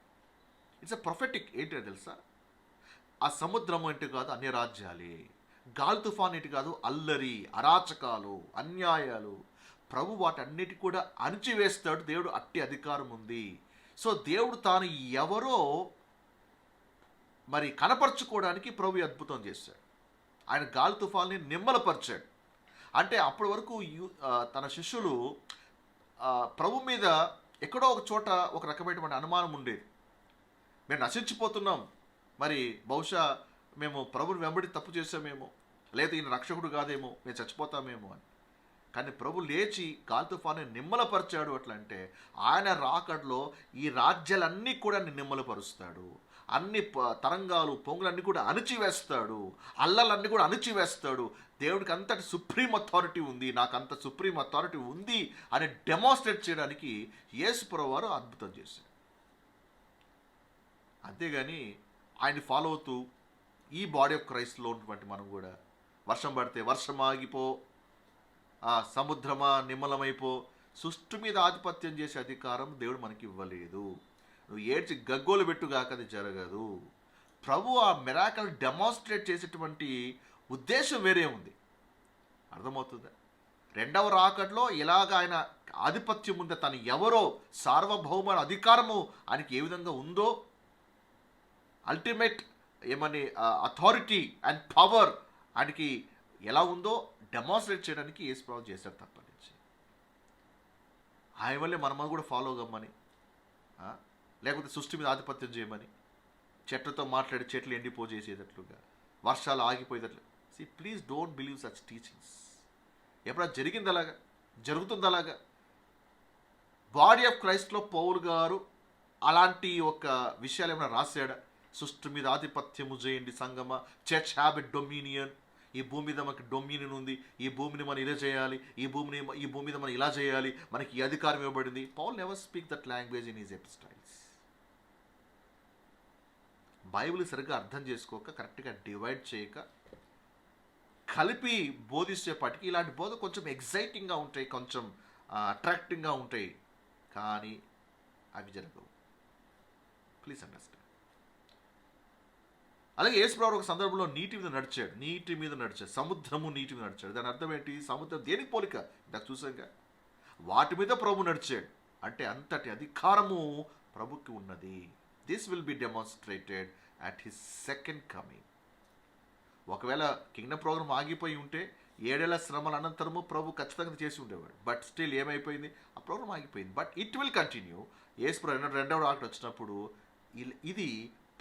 It's a prophetic. ఏంటో తెలుసా? ఆ సముద్రం ఏంటి కాదు, అన్ని రాజ్యాలే. గాలి తుఫాన్ ఏంటి కాదు, అల్లరి, అరాచకాలు, అన్యాయాలు. ప్రభు వాటన్నిటి కూడా అణిచివేస్తాడు. దేవుడు అట్టి అధికారం ఉంది. సో దేవుడు తాను ఎవరో మరి కనపరుచుకోవడానికి ప్రభు అద్భుతం చేశాడు. ఆయన గాలి తుఫాన్ని నిమ్మలపరిచాడు. అంటే అప్పటి వరకు తన శిష్యులు ప్రభు మీద ఎక్కడో ఒక చోట ఒక రకమైనటువంటి అనుమానం ఉండేది. మేము నశించిపోతున్నాం, మరి బహుశా మేము ప్రభుని వెంబడి తప్పు చేసామేమో, లేదా ఈయన రక్షకుడు కాదేమో, మేము చచ్చిపోతామేమో అని. కానీ ప్రభు లేచి గాలి తుఫాన్ని నిమ్మలపరిచాడు. అట్లా అంటే ఆయన రాకడలో ఈ రాజ్యాలన్నీ కూడా నిమ్మలపరుస్తాడు. అన్ని తరంగాలు, పొంగులన్నీ కూడా అణిచివేస్తాడు. అల్లలన్నీ కూడా అణిచివేస్తాడు. దేవుడికి అంతటి సుప్రీం అథారిటీ ఉంది, నాకు అంత సుప్రీం అథారిటీ ఉంది అని డెమాన్స్ట్రేట్ చేయడానికి యేసు ప్రభువు వారు అద్భుతం చేశాడు. అంతేగాని ఆయన్ని ఫాలో అవుతూ ఈ బాడీ ఆఫ్ క్రైస్ట్లో ఉన్నటువంటి మనం కూడా వర్షం పడితే వర్షం ఆగిపో, సముద్రమా నిమ్మలమైపో, సృష్టి మీద ఆధిపత్యం చేసే అధికారం దేవుడు మనకి ఇవ్వలేదు. నువ్వు ఏడ్చి గగ్గోలు పెట్టుగాక అది జరగదు. ప్రభు ఆ మిరాకల్ డెమాన్స్ట్రేట్ చేసేటువంటి ఉద్దేశం వేరే ఉంది. అర్థమవుతుందా? రెండవ రాకడలో ఇలాగ ఆయన ఆధిపత్యం ఉందో, తను ఎవరో సార్వభౌమ అధికారము ఆయనకి ఏ విధంగా ఉందో, అల్టిమేట్ ఏమని అథారిటీ అండ్ పవర్ ఆయనకి ఎలా ఉందో డెమాన్స్ట్రేట్ చేయడానికి యేసు ప్రభు చేశారు తప్పనించి. ఆయన వల్లే మనమని కూడా ఫాలో కమ్మని, లేకపోతే సృష్టి మీద ఆధిపత్యం చేయమని, చెట్లతో మాట్లాడి చెట్లు ఎండిపోజేసేటట్లుగా, వర్షాలు ఆగిపోయేటట్లు. Please don't believe such teachings. ఎప్పుడైనా జరిగింది అలాగా, జరుగుతుంది అలాగా? బాడీ ఆఫ్ క్రైస్ట్లో పౌలు గారు అలాంటి ఒక విషయాలు ఏమైనా రాశాడా? సృష్టి మీద ఆధిపత్యము చేయండి సంగమ, చర్చ్ హ్యావ్ ఎ డొమినియన్. ఈ భూమి మీద మనకి డొమినియన్ ఉంది, ఈ భూమిని మనం ఇలా చేయాలి, ఈ భూమి మీద మనం ఇలా చేయాలి, మనకి ఈ అధికారం ఇవ్వబడింది. Paul never speak that language in his epistles. Bible సరిగ్గా అర్థం చేసుకోక, కరెక్ట్గా డివైడ్ చేయక, కలిపి బోధించేపాటికి ఇలాంటి బోధ కొంచెం ఎగ్జైటింగ్గా ఉంటాయి, కొంచెం అట్రాక్టింగ్గా ఉంటాయి, కానీ అవి జరగవు. Please understand. అలాగే యేసు ప్రభువు ఒక సందర్భంలో నీటి మీద నడిచాడు. సముద్రము నీటి మీద నడిచాడు. దాని అర్థం ఏంటి? సముద్రం దేనికి పోలిక? ఇందాక చూసాక వాటి మీద ప్రభు నడిచాడు. అంటే అంతటి అధికారము ప్రభుకి ఉన్నది. This will be demonstrated at his second coming. ఒకవేళ కింగ్డమ్ ప్రోగ్రామ్ ఆగిపోయి ఉంటే 7 ఏళ్ల శ్రమల అనంతరము ప్రభు ఖచ్చితంగా చేసి ఉండేవాడు. బట్ స్టిల్ ఏమైపోయింది? ఆ ప్రోగ్రామ్ ఆగిపోయింది. But it will continue. యేసు ప్రభు రెండవ రాకడ వచ్చినప్పుడు ఇది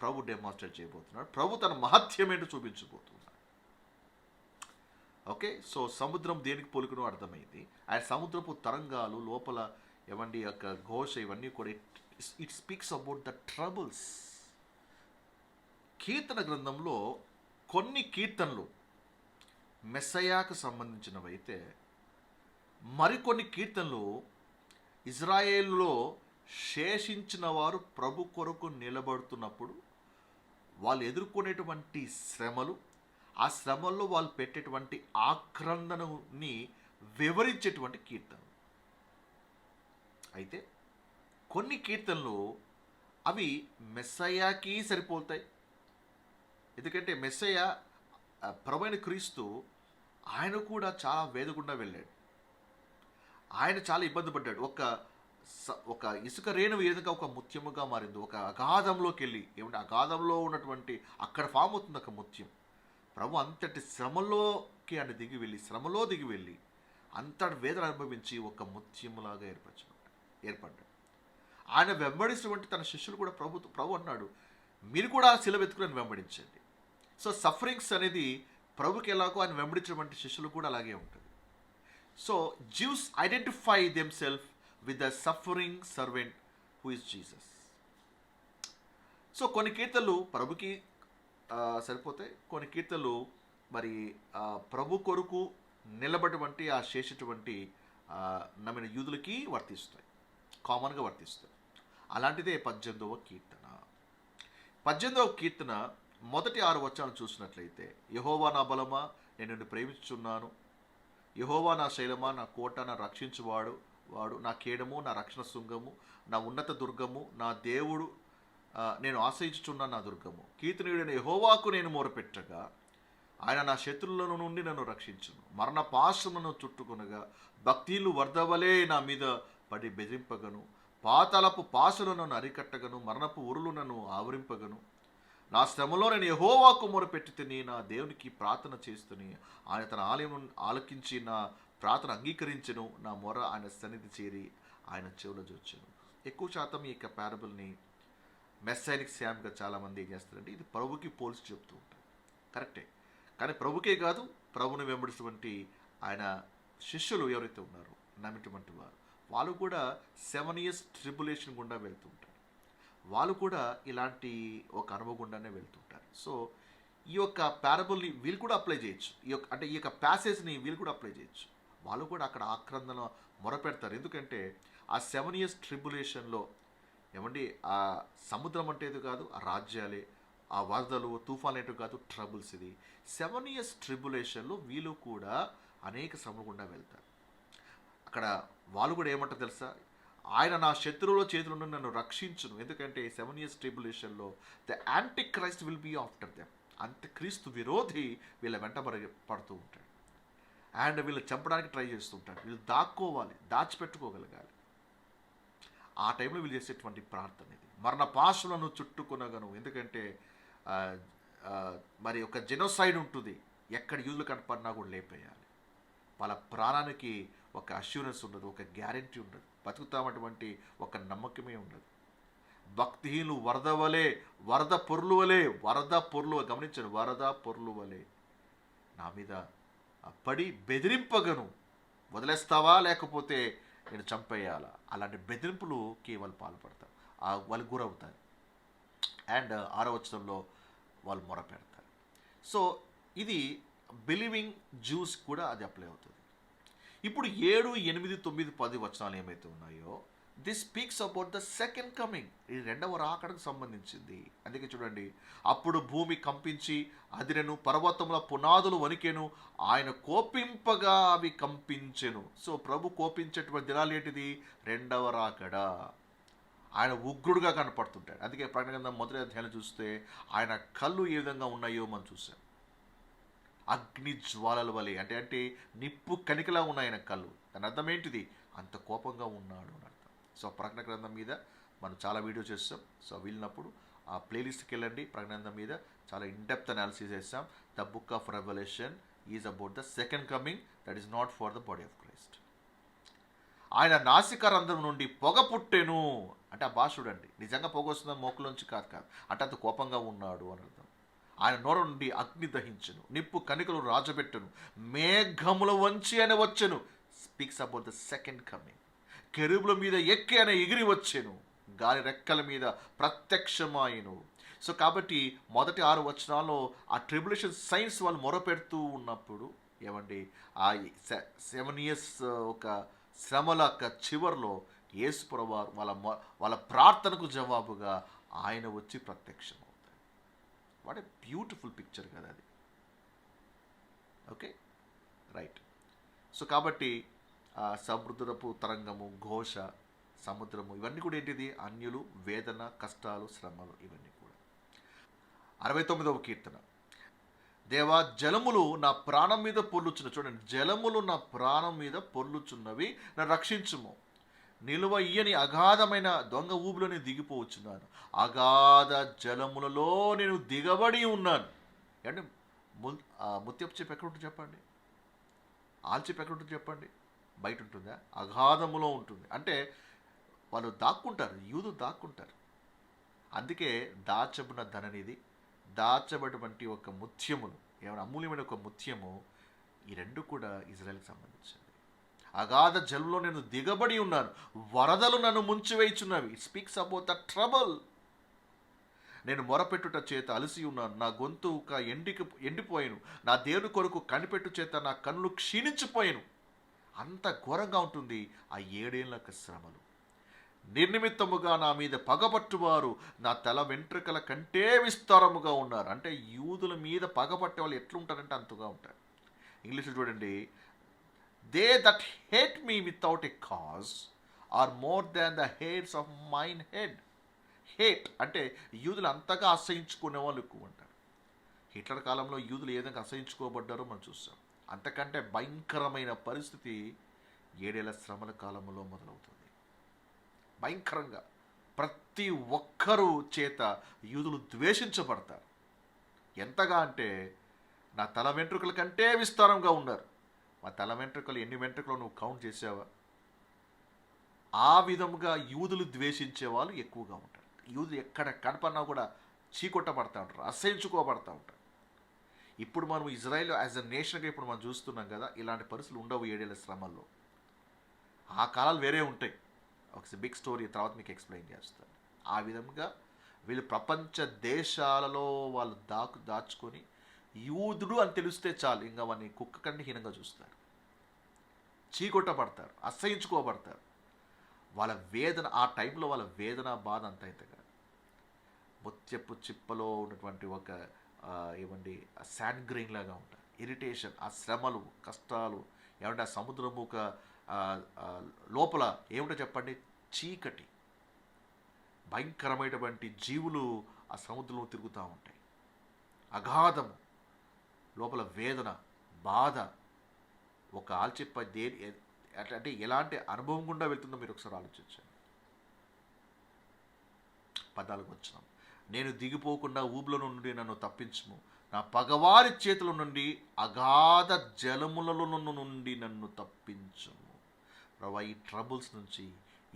ప్రభు డెమాన్స్ట్రేట్ చేయబోతున్నాడు. ప్రభు తన మహత్యం ఏంటో చూపించబోతున్నాడు. ఓకే, సో సముద్రం దేనికి పోలికనో అర్థమైంది. ఆయన సముద్రపు తరంగాలు లోపల ఏమండి యొక్క ఘోష, ఇవన్నీ కూడా it speaks about the troubles. కీర్తన గ్రంథంలో కొన్ని కీర్తనలు మెస్సయాకు సంబంధించినవైతే, మరికొన్ని కీర్తనలు ఇజ్రాయేలులో శేషించిన వారు ప్రభు కొరకు నిలబడుతున్నప్పుడు వాళ్ళు ఎదుర్కొనేటువంటి శ్రమలు, ఆ శ్రమల్లో వాళ్ళు పెట్టేటువంటి ఆక్రందనని వివరించేటువంటి కీర్తనలు. అయితే కొన్ని కీర్తనలు అవి మెస్సయాకి సరిపోతాయి. ఎందుకంటే మెస్సయ ప్రభువైన క్రీస్తు ఆయన కూడా చాలా వేదగుండా వెళ్ళాడు. ఆయన చాలా ఇబ్బంది పడ్డాడు. ఒక ఇసుక రేణువు ఏదైనా ఒక ముత్యముగా మారింది. ఒక అగాధంలోకి వెళ్ళి, ఏమంటే అగాధంలో ఉన్నటువంటి అక్కడ ఫామ్ అవుతుంది ఒక ముత్యం. ప్రభు అంతటి శ్రమలోకి ఆయన శ్రమలో దిగి వెళ్ళి అంతటి వేదన అనుభవించి ఒక ముత్యములాగా ఏర్పడ్డాడు. ఆయన వెంబడిస్తున్నటువంటి తన శిష్యులు కూడా ప్రభు అన్నాడు, మీరు కూడా శిలువ ఎత్తుకుని వెంబడించండి. సో సఫరింగ్స్ అనేది ప్రభుకి ఎలాగో ఆయన వెంబడించినటువంటి శిష్యులు కూడా అలాగే ఉంటుంది. So Jews identify themself with the suffering servant who is Jesus. So కొన్ని కీర్తనలు ప్రభుకి సరిపోతాయి, కొన్ని కీర్తనలు మరి ప్రభు కొరకు నిలబడినటువంటి ఆ శేషటువంటి నమ్మిన యూదులకి వర్తిస్తాయి, కామన్గా వర్తిస్తాయి. అలాంటిదే 18వ కీర్తన. 18వ కీర్తన మొదటి 6 వచనాలు చూసినట్లయితే, యెహోవా నా బలమా, నేను నిన్ను ప్రేమించుచున్నాను. యెహోవా నా శైలమా, నా కోట, నా రక్షించువాడు, నా కేడము, నా రక్షణ శృంగము, నా ఉన్నత దుర్గము, నా దేవుడు, నేను ఆశ్రయించుచున్న నా దుర్గము. కీర్తనీయుడైన యెహోవాకు నేను మొరపెట్టగా ఆయన నా శత్రువుల నుండి నన్ను రక్షించును. మరణ పాశమును చుట్టుకొనగా భక్తిలు వరదవలే నా మీద పడి బెదిరింపగను. పాతాళపు పాశలను నన్ను అరికట్టగను, మరణపు ఉరులు నన్ను ఆవరింపగను. నా శ్రమలో నేను యెహోవాకు మొరపెట్టి తిని నా దేవునికి ప్రార్థన చేస్తుని ఆయన తన ఆలయం ఆలకించి నా ప్రార్థన అంగీకరించెను. నా మొర ఆయన సన్నిధి చేరి ఆయన చెవుల జొచ్చెను. ఎక్కువ శాతం ఈ యొక్క పారబుల్ని మెస్సానిక్ శామ్గా చాలామంది ఏం చేస్తారంటే ఇది ప్రభుకి పోల్చి చెప్తూ ఉంటారు. కరెక్టే, కానీ ప్రభుకే కాదు, ప్రభుని వెంబడినటువంటి ఆయన శిష్యులు ఎవరైతే ఉన్నారో నమ్మినటువంటి వారు, వాళ్ళు కూడా 7 years ట్రిబులేషన్ గుండా వెళ్తుంటారు. వాళ్ళు కూడా ఇలాంటి ఒక అనుభవం గుండానే వెళ్తుంటారు. సో ఈ యొక్క పారబుల్ని వీళ్ళు కూడా అప్లై చేయొచ్చు, ఈ యొక్క ప్యాసేజ్ని వీళ్ళు కూడా అప్లై చేయొచ్చు. వాళ్ళు కూడా అక్కడ ఆక్రందన మొరపెడతారు. ఎందుకంటే ఆ 7 years ట్రిబులేషన్లో ఏమండి ఆ సముద్రం అంటే ఇది కాదు, ఆ రాజ్యాలే, ఆ వరదలు తుఫాన్ ఏంటో కాదు, ట్రబుల్స్. ఇది 7 years ట్రిబులేషన్లో వీళ్ళు కూడా అనేక శ్రమల గుండా వెళ్తారు. అక్కడ వాళ్ళు కూడా ఏమంటారు తెలుసా, ఆయన నా శత్రువుల చేతుల నుండి నన్ను రక్షించును. ఎందుకంటే 7 years ట్రిబులేషన్లో the antichrist will be after them. అంత్యక్రీస్తు విరోధి వీళ్ళ వెంట పడుతూ ఉంటాడు అండ్ వీళ్ళు చంపడానికి ట్రై చేస్తుంటాడు. వీళ్ళు దాక్కోవాలి, దాచిపెట్టుకోగలగాలి. ఆ టైంలో వీళ్ళు చేసేటువంటి ప్రార్థన ఇది. మరణ పాశులను చుట్టుకొనగను. ఎందుకంటే మరి ఒక జెనోసైడ్ ఉంటుంది, ఎక్కడ యూదులు కనపడినా కూడా లేపేయాలి. వాళ్ళ ప్రాణానికి ఒక అష్యూరెన్స్ ఉండదు, ఒక గ్యారెంటీ ఉండదు, బతుకుతామటువంటి ఒక నమ్మకమే ఉండదు. భక్తిహీనులు వరద పొర్లు వలె గమనించండి, వరద పొర్లు వలె నా మీద పడి బెదిరింపగను. వదిలేస్తావా లేకపోతే నేను చంపేయాలా? అలాంటి బెదిరింపులుకి వాళ్ళు పాల్పడతారు, వాళ్ళు గురవుతారు. అండ్ 6వ వచనంలో వాళ్ళు మొరపెడతారు. సో ఇది బిలీవింగ్ జ్యూస్ కూడా అది అప్లై అవుతుంది. ఇప్పుడు 7, 8, 9, 10 వచనాలు ఏమైతే ఉన్నాయో this speaks about the second coming. ఇది రెండవ రాకడకు సంబంధించింది. అందుకే చూడండి, అప్పుడు భూమి కంపించి అదిరెను, పర్వతముల పునాదులు వణికెను, ఆయన కోపింపగా అవి కంపించెను. సో ప్రభు కోపించేటువంటి దినాలు ఏంటిది? రెండవ రాకడ. ఆయన ఉగ్రుడుగా కనపడుతుంటాడు. అందుకే ప్రకటన గ్రంథం మొదటి అధ్యాయం చూస్తే ఆయన కళ్ళు ఏ విధంగా ఉన్నాయో మనం చూసాం. అగ్ని జ్వాలల వలె, అంటే నిప్పు కణికలా ఉన్నాయి ఆయన కళ్ళు. దాని అర్థం ఏంటిది? అంత కోపంగా ఉన్నాడు అని అర్థం. సో ప్రకటన గ్రంథం మీద మనం చాలా వీడియో చేస్తాం. సో వెళ్ళినప్పుడు ఆ ప్లేలిస్ట్కి వెళ్ళండి. ప్రకటన గ్రంథం మీద చాలా ఇన్డెప్త్ అనాలిసిస్ చేస్తాం. The book of revolution is about the second coming, that is not for the body of Christ. ఆయన నాసికారంధ్రం నుండి పొగ పుట్టెను. అంటే ఆ భాష చూడండి, నిజంగా పొగ వస్తుందని మోకులోంచి కాదు, అంటే అంత కోపంగా ఉన్నాడు అని అర్థం. ఆయన నోరు నుండి అగ్ని దహించెను, నిప్పు కణికలు రాజబెట్టెను, మేఘముల వంచి అని వచ్చెను. Speaks about the second coming. కెరూబుల మీద ఎక్కి ఆయన ఎగిరి వచ్చెను, గాలి రెక్కల మీద ప్రత్యక్షమాయను. సో కాబట్టి మొదటి 6 వచనాల్లో ఆ ట్రిబులేషన్ సైన్స్ వాళ్ళు మొరపెడుతూ ఉన్నప్పుడు ఏమండి ఆ 7 years ఒక శ్రమల చివరిలో యేసు ప్రభువారు వాళ్ళ ప్రార్థనకు జవాబుగా ఆయన వచ్చి ప్రత్యక్షం అవుతాడు. వాట్ ఏ బ్యూటిఫుల్ పిక్చర్ కదా అది. Okay, right. సో కాబట్టి సముద్రపు తరంగము, ఘోష, సముద్రము, ఇవన్నీ కూడా ఏంటిది? అన్యులు, వేదన, కష్టాలు, శ్రమలు, ఇవన్నీ కూడా. 69వ కీర్తన. దేవా, జలములు నా ప్రాణం మీద పొర్లుచున్న, చూడండి, జలములు నా ప్రాణం మీద పొర్లుచున్నవి, నా రక్షించుము. నిలువ ఇయ్యని అగాధమైన దొంగ ఊబిలో నేను దిగిపోవచ్చున్నాను, అగాధ జలములలో నేను దిగబడి ఉన్నాను. అంటే ముత్యపు చెప్పు ఎక్కడ ఉంటుంది చెప్పండి? ఆల్చిప్ ఎక్కడ ఉంటుంది చెప్పండి? బయట ఉంటుందా? అగాధములో ఉంటుంది. అంటే వాళ్ళు దాక్కుంటారు, యూదు దాక్కుంటారు. అందుకే దాచబడిన ధననిధి, దాచబడినటువంటి ఒక ముత్యములు, ఏమైనా అమూల్యమైన ఒక ముత్యము, ఈ రెండు కూడా ఇజ్రాయెల్కి సంబంధించింది. అగాధ జలంలో నేను దిగబడి ఉన్నాను, వరదలు నన్ను ముంచివేయుచున్నవి. It speaks about the trouble. నేను మొరపెట్టుట చేత అలసి ఉన్నాను, నా గొంతుక ఎండిపోయాను, నా దేవుని కొరకు కనిపెట్టు చేత నా కన్నులు క్షీణించిపోయాను. అంత ఘోరంగా ఉంటుంది ఆ 7 ఏళ్ల శ్రమలు. నిర్నిమిత్తముగా నా మీద పగపట్టువారు నా తల వెంట్రుకల కంటే విస్తారముగా ఉన్నారు. అంటే యూదుల మీద పగపట్టే వాళ్ళు ఎట్లుంటారంటే అంతగా ఉంటారు. ఇంగ్లీష్లో చూడండి, they that hate me without a cause are more than the hairs of mine head. Hate అంటే యూదులు అంతగా అసహించుకునే వాళ్ళు ఎక్కువ ఉంటారు. హిట్లర్ కాలంలో యూదులు ఏ విధంగా అసహించుకోబడ్డారో మనం చూస్తాం. అంతకంటే భయంకరమైన పరిస్థితి 7 ఏళ్ల శ్రమల కాలంలో మొదలవుతుంది. భయంకరంగా ప్రతి ఒక్కరూ చేత యూదులు ద్వేషించబడతారు. ఎంతగా అంటే నా తల వెంట్రుకల కంటే విస్తారంగా ఉన్నారు. మా తల వెంట్రుకలు ఎన్ని వెంట్రుకలు నువ్వు కౌంట్ చేసావా? ఆ విధముగా యూదులు ద్వేషించే వాళ్ళు ఎక్కువగా ఉంటారు. యూదులు ఎక్కడ కనపడినా కూడా చీకొట్టబడతా ఉంటారు, అసహించుకోబడతా ఉంటారు. ఇప్పుడు మనం ఇజ్రాయెల్ యాజ్ అ నేషన్గా ఇప్పుడు మనం చూస్తున్నాం కదా, ఇలాంటి పరిస్థితులు ఉండవు 7 ఏళ్ల శ్రమల్లో. ఆ కాలాలు వేరే ఉంటాయి. ఒక బిగ్ స్టోరీ తర్వాత మీకు ఎక్స్ప్లెయిన్ చేస్తాను. ఆ విధంగా వీళ్ళు ప్రపంచ దేశాలలో వాళ్ళు దాచుకొని యూదుడు అని తెలిస్తే చాలు ఇంకా వాడిని కుక్క కంటే హీనంగా చూస్తారు, చీకొట్టబడతారు, అసహించుకోబడతారు. వాళ్ళ వేదన ఆ టైంలో వాళ్ళ వేదన బాధ అంత ఇంతగా ముత్యపు చిప్పలో ఉన్నటువంటి ఒక ఏమండి శాండ్ గ్రెయిన్ లాగా ఉంటాయి. ఇరిటేషన్, ఆ శ్రమలు, కష్టాలు ఏమంటే ఆ సముద్రము ఒక లోపల ఏమిటో చెప్పండి, చీకటి, భయంకరమైనటువంటి జీవులు ఆ సముద్రంలో తిరుగుతూ ఉంటాయి. అగాధము, లోపల వేదన, బాధ, ఒక ఆల్చిప్ప అంటే ఎలాంటి అనుభవం గుండా వెళ్తుందో మీరు ఒకసారి ఆలోచించండి. 14 వచనం, నేను దిగిపోకుండా ఊబుల నుండి నన్ను తప్పించుము, నా పగవారి చేతుల నుండి అగాధ జలములలో నుండి నన్ను తప్పించుము. ప్రభా, ఈ ట్రబుల్స్ నుంచి,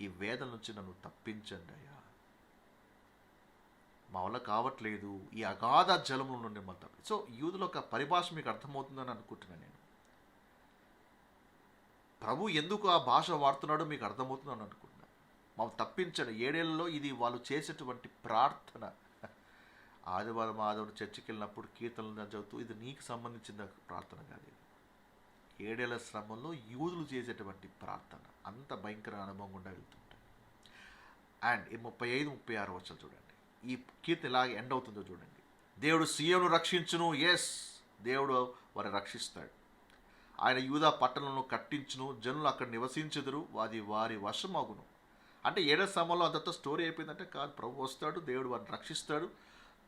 ఈ వేదన నుంచి నన్ను తప్పించండి అయ్యా. మా వల్ల కావట్లేదు, ఈ అగాధ జలముల నుండి మనం తప్పి. సో యూదుల ఒక పరిభాష మీకు అర్థమవుతుందని అనుకుంటున్నాను నేను. ప్రభు ఎందుకు ఆ భాష వాడుతున్నాడో మీకు అర్థమవుతుందని అనుకుంటున్నాను. మాకు తప్పించండి. 7 ఏళ్లలో ఇది వాళ్ళు చేసేటువంటి ప్రార్థన. ఆదివారం చర్చికి వెళ్ళినప్పుడు కీర్తనలు చదువుతూ, ఇది నీకు సంబంధించిన ప్రార్థన కాదు. 7 ఏళ్ల శ్రమంలో యూదులు చేసేటువంటి ప్రార్థన అంత భయంకర అనుభవం గుండా వెళ్తుంటాయి. అండ్ ఈ 35-36 వచనాలు చూడండి. ఈ కీర్తన ఇలాగ ఎండ్ అవుతుందో చూడండి. దేవుడు సీయోను రక్షించును. ఎస్, దేవుడు వారిని రక్షిస్తాడు. ఆయన యూదా పట్టణంలో కట్టించును, జనులు అక్కడ నివసించెదరు, అది వారి వశమగును. అంటే 7 శ్రమంలో అంతతో స్టోరీ అయిపోయిందంటే కాదు. ప్రభు వస్తాడు, దేవుడు వారిని రక్షిస్తాడు,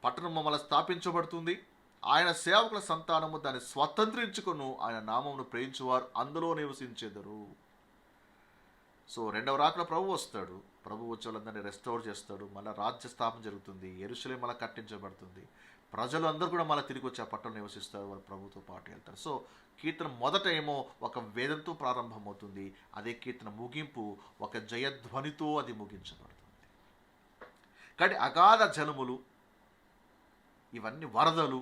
పట్టణం మమ్మల్ని స్థాపించబడుతుంది, ఆయన సేవకుల సంతానము దాన్ని స్వతంత్రించుకును, ఆయన నామమును ప్రేమించువారు అందులో నివసించెదరు. సో 2వ రాకడ ప్రభు వస్తాడు. ప్రభు వచ్చే వాళ్ళందరినీ రెస్టోర్ చేస్తాడు. మళ్ళీ రాజ్య స్థాపన జరుగుతుంది, యెరూషలేము మళ్ళీ కట్టించబడుతుంది, ప్రజలు అందరూ కూడా మళ్ళీ తిరిగి వచ్చి ఆ పట్టణంలో నివసిస్తారు, వాళ్ళు ప్రభుతో పాటు వెళ్తారు. సో కీర్తన మొదట ఏమో ఒక వేదంతో ప్రారంభమవుతుంది, అదే కీర్తన ముగింపు ఒక జయధ్వనితో అది ముగించబడుతుంది. కానీ అగాధ జలములు, ఇవన్నీ వరదలు,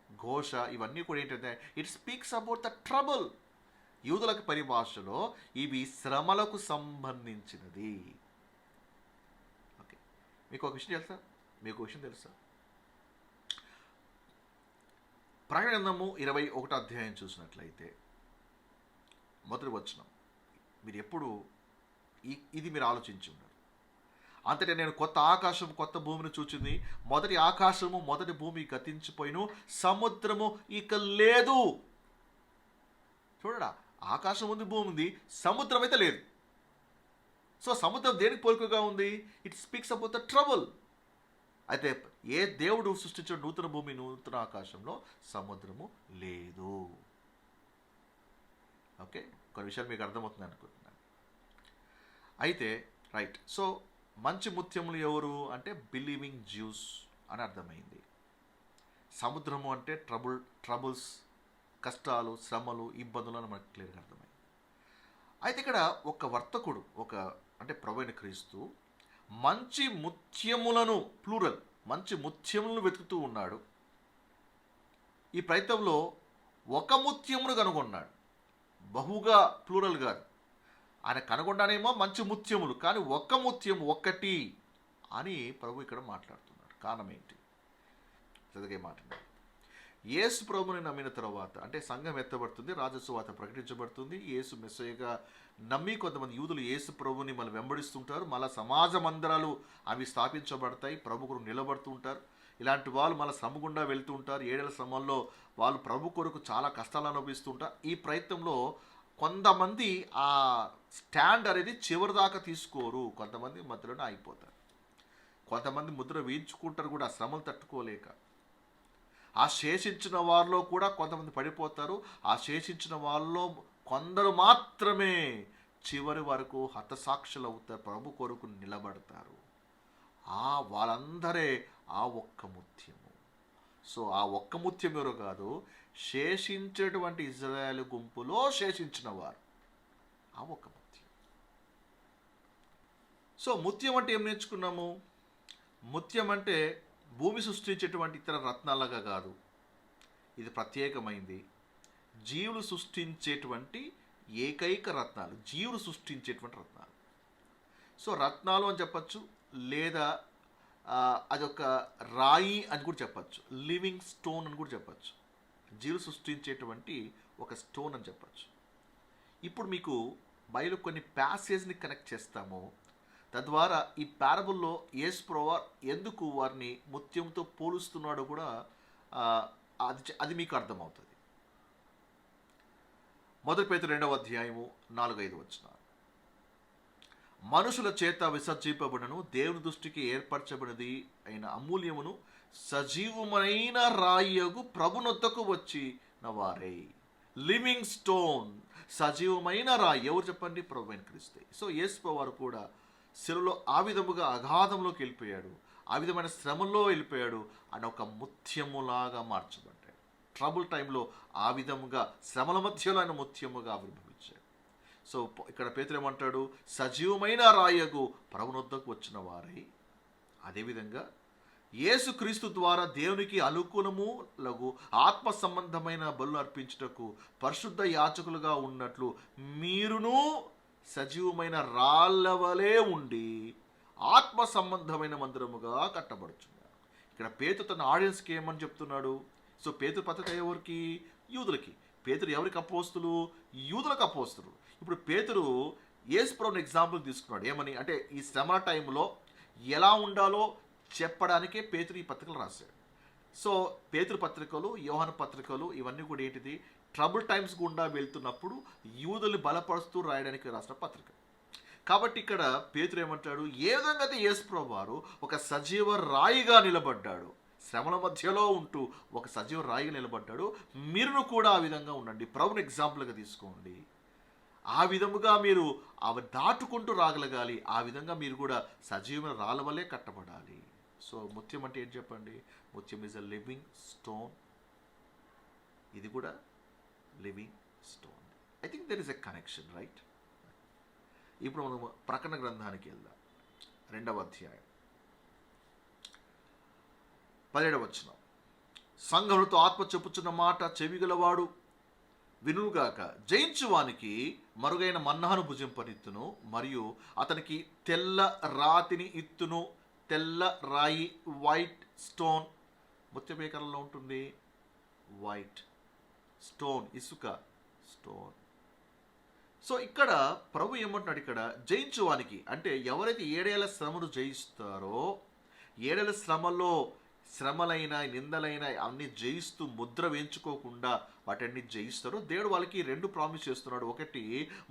ఘోష, ఇవన్నీ కూడా ఏంటంటే it speaks about the trouble. యూదులకు పరిభాషలో ఇవి శ్రమలకు సంబంధించినది. ఓకే, మీకు ఒక విషయం తెలుసా? ప్రకటన గ్రంథము 21వ అధ్యాయం చూసినట్లయితే మొదటి వచనం, మీరు ఎప్పుడు ఇది మీరు ఆలోచించి ఉన్నారు. అంతటే నేను కొత్త ఆకాశం కొత్త భూమిని చూచింది, మొదటి ఆకాశము మొదటి భూమి గతించిపోయిను, సముద్రము ఇక లేదు. చూడడా, ఆకాశం ఉంది, భూమి ఉంది, సముద్రం అయితే లేదు. సో సముద్రం దేనికి పోలికగా ఉంది? It speaks about the trouble. అయితే ఏ దేవుడు సృష్టించిన నూతన భూమి నూతన ఆకాశంలో సముద్రము లేదు. ఓకే, కొన్ని విషయాలు మీకు అర్థమవుతుంది అనుకుంటున్నాను. అయితే రైట్, సో మంచి ముత్యములు ఎవరు అంటే బిలీవింగ్ జ్యూస్ అని అర్థమైంది. సముద్రము అంటే ట్రబుల్స్, కష్టాలు, శ్రమలు, ఇబ్బందులు అని మనకు క్లియర్గా అర్థమైంది. అయితే ఇక్కడ ఒక వర్తకుడు, అంటే ప్రభువైన క్రీస్తు మంచి ముత్యములను, ప్లూరల్, మంచి ముత్యములను వెతుకుతూ ఉన్నాడు. ఈ ప్రయత్నంలో ఒక ముత్యమును కనుగొన్నాడు, బహుగా, ప్లూరల్ కాదు, ఆయన కనుగొండానేమో మంచి ముత్యములు, కానీ ఒక్క ముత్యం ఒక్కటి అని ప్రభు ఇక్కడ మాట్లాడుతున్నాడు. కారణం ఏంటి? చదివే మాట. యేసు ప్రభుని నమ్మిన తర్వాత అంటే సంఘం ఎత్తబడుతుంది, రాజసువార్త ప్రకటించబడుతుంది, యేసు మెస్సయ్యగా నమ్మి కొంతమంది యూదులు యేసు ప్రభుని మళ్ళీ వెంబడిస్తుంటారు, మళ్ళీ సమాజ మందిరాలు అవి స్థాపించబడతాయి, ప్రభు కొరకు నిలబడుతుంటారు. ఇలాంటి వాళ్ళు మళ్ళీ శ్రమ గుండా వెళ్తూ ఉంటారు. 7 ఏళ్ల శ్రమంలో వాళ్ళు ప్రభు కొరకు చాలా కష్టాలు అనుభవిస్తుంటారు. ఈ ప్రయత్నంలో కొంతమంది ఆ స్టాండ్ అనేది చివరి దాకా తీసుకోరు, కొంతమంది మధ్యలోనే ఆగిపోతారు, కొంతమంది ముద్ర వేయించుకుంటారు కూడా ఆ శ్రమలు తట్టుకోలేక. ఆ శేషించిన వారిలో కూడా కొంతమంది పడిపోతారు. ఆ శేషించిన వాళ్ళలో కొందరు మాత్రమే చివరి వరకు హతసాక్షులు అవుతారు, ప్రభు కొరకు నిలబడతారు. వాళ్ళందరే ఆ ఒక్క ముత్యము. సో ఆ ఒక్క ముత్యం ఎవరు కాదు, శేషించేటువంటి ఇజ్రాయేలు గుంపులో శేషించిన వారు ఆ ఒక్క ముత్యం. సో ముత్యం అంటే ఏం నేర్చుకున్నాము? ముత్యం అంటే భూమి సృష్టించేటువంటి ఇతర రత్నాలుగా కాదు, ఇది ప్రత్యేకమైంది. జీవులు సృష్టించేటువంటి ఏకైక రత్నాలు, జీవులు సృష్టించేటువంటి రత్నాలు. సో రత్నాలు అని చెప్పచ్చు, లేదా అదొక రాయి అని కూడా చెప్పచ్చు, లివింగ్ స్టోన్ అని కూడా చెప్పచ్చు. జీవులు సృష్టించేటువంటి ఒక స్టోన్ అని చెప్పచ్చు. ఇప్పుడు మీకు బైబిల్ కొన్ని ప్యాసేజ్ని కనెక్ట్ చేస్తాము, తద్వారా ఈ పారబుల్లో యేసు ప్రభువు ఎందుకు వారిని ముత్యంతో పోలుస్తున్నాడో కూడా అది మీకు అర్థమవుతుంది. 1 పేతురు 2వ అధ్యాయము 4-5 వచనాలు. మనుషుల చేత విసర్జింపబడను, దేవుని దృష్టికి ఏర్పరచబడినది అయిన అమూల్యమును సజీవమైన రాయగు ప్రభునొద్దకు వచ్చిన వారే. లివింగ్ స్టోన్, సజీవమైన రాయి ఎవరు చెప్పండి? ప్రభు అయిన క్రీస్తే. సో యేసు వారు కూడా శిలువలో ఆ విధముగా అగాధంలోకి వెళ్ళిపోయాడు, ఆ విధమైన శ్రమల్లో వెళ్ళిపోయాడు, అని ఒక ముత్యములాగా మార్చబడ్డాడు. ట్రబుల్ టైంలో ఆ విధముగా శ్రమల మధ్యలో ఆయన ముత్యముగా ఆవిర్భవించాడు. సో ఇక్కడ పేతురు ఏమంటాడు? సజీవమైన రాయగు ప్రభునొద్దకు వచ్చిన వారై. అదేవిధంగా యేసుక్రీస్తు ద్వారా దేవునికి అనుకూలము లగు ఆత్మ సంబంధమైన బలులు అర్పించుటకు పరిశుద్ధ యాచకులుగా ఉన్నట్లు మీరును సజీవమైన రాళ్ళవలే ఉండి ఆత్మ సంబంధమైన మందిరముగా కట్టబడుచున్నారు. ఇక్కడ పేతురు తన ఆడియన్స్కి ఏమని చెప్తున్నాడు? సో పేతురు పత్రిక ఎవరికి? యూదులకి. పేతురు ఎవరికి అపోస్తులు? యూదులకు అపోస్తులు. ఇప్పుడు పేతురు యేసు ప్రభువుని ఎగ్జాంపుల్ తీసుకున్నాడు. ఏమని అంటే ఈ శ్రమ టైంలో ఎలా ఉండాలో చెప్పడానికే పేతురు ఈ పత్రికలు రాశాడు. సో పేతురు పత్రికలు, యోహాను పత్రికలు ఇవన్నీ కూడా ఏంటిది? ట్రబుల్ టైమ్స్ గుండా వెళ్తున్నప్పుడు యూదుల్ని బలపరుస్తూ రాయడానికి రాసిన పత్రిక. కాబట్టి ఇక్కడ పేతురు ఏమంటాడు? ఏ విధంగా అయితే యేసు ప్రభువు వారు ఒక సజీవ రాయిగా నిలబడ్డాడు, శ్రమల మధ్యలో ఉంటూ ఒక సజీవ రాయిగా నిలబడ్డాడు, మీరును కూడా ఆ విధంగా ఉండండి, ప్రభుని ఎగ్జాంపుల్గా తీసుకోండి. ఆ విధముగా మీరు అవి దాటుకుంటూ రాగలగాలి. ఆ విధంగా మీరు కూడా సజీవమైన రాళ్ళ వల్లే కట్టబడాలి. సో ముత్యం అంటే ఏంటి చెప్పండి? ముత్యం ఈజ్ అ లివింగ్ స్టోన్. ఇది కూడా living stone. I think there is a connection, right? ఇప్పుడు మనం ప్రకటన గ్రంథానికి వెళ్దాం. 2వ అధ్యాయం 17వ వచనం. సంఘములతో ఆత్మ చెప్పుచున్న మాట చెవిగలవాడు వినుగాక. జయించువానికి మరుగైన మన్నాను భుజింపనిత్తును, మరియు అతనికి తెల్ల రాతిని ఇత్తును. తెల్ల రాయి, వైట్ స్టోన్. ముత్యమే కలర్లో ఉంటుంది. వైట్ స్టోన్, ఇసుక స్టోన్. సో ఇక్కడ ప్రభు ఏమంటున్నాడు? ఇక్కడ జయించువానికి అంటే ఎవరైతే 7 ఏళ్ల శ్రమను జయిస్తారో, 7 ఏళ్ల శ్రమలో శ్రమలైన నిందలైన అన్ని జయిస్తూ ముద్ర వేయించుకోకుండా వాటన్ని జయిస్తారో దేవుడు వాళ్ళకి 2 ప్రామిస్ చేస్తున్నాడు. ఒకటి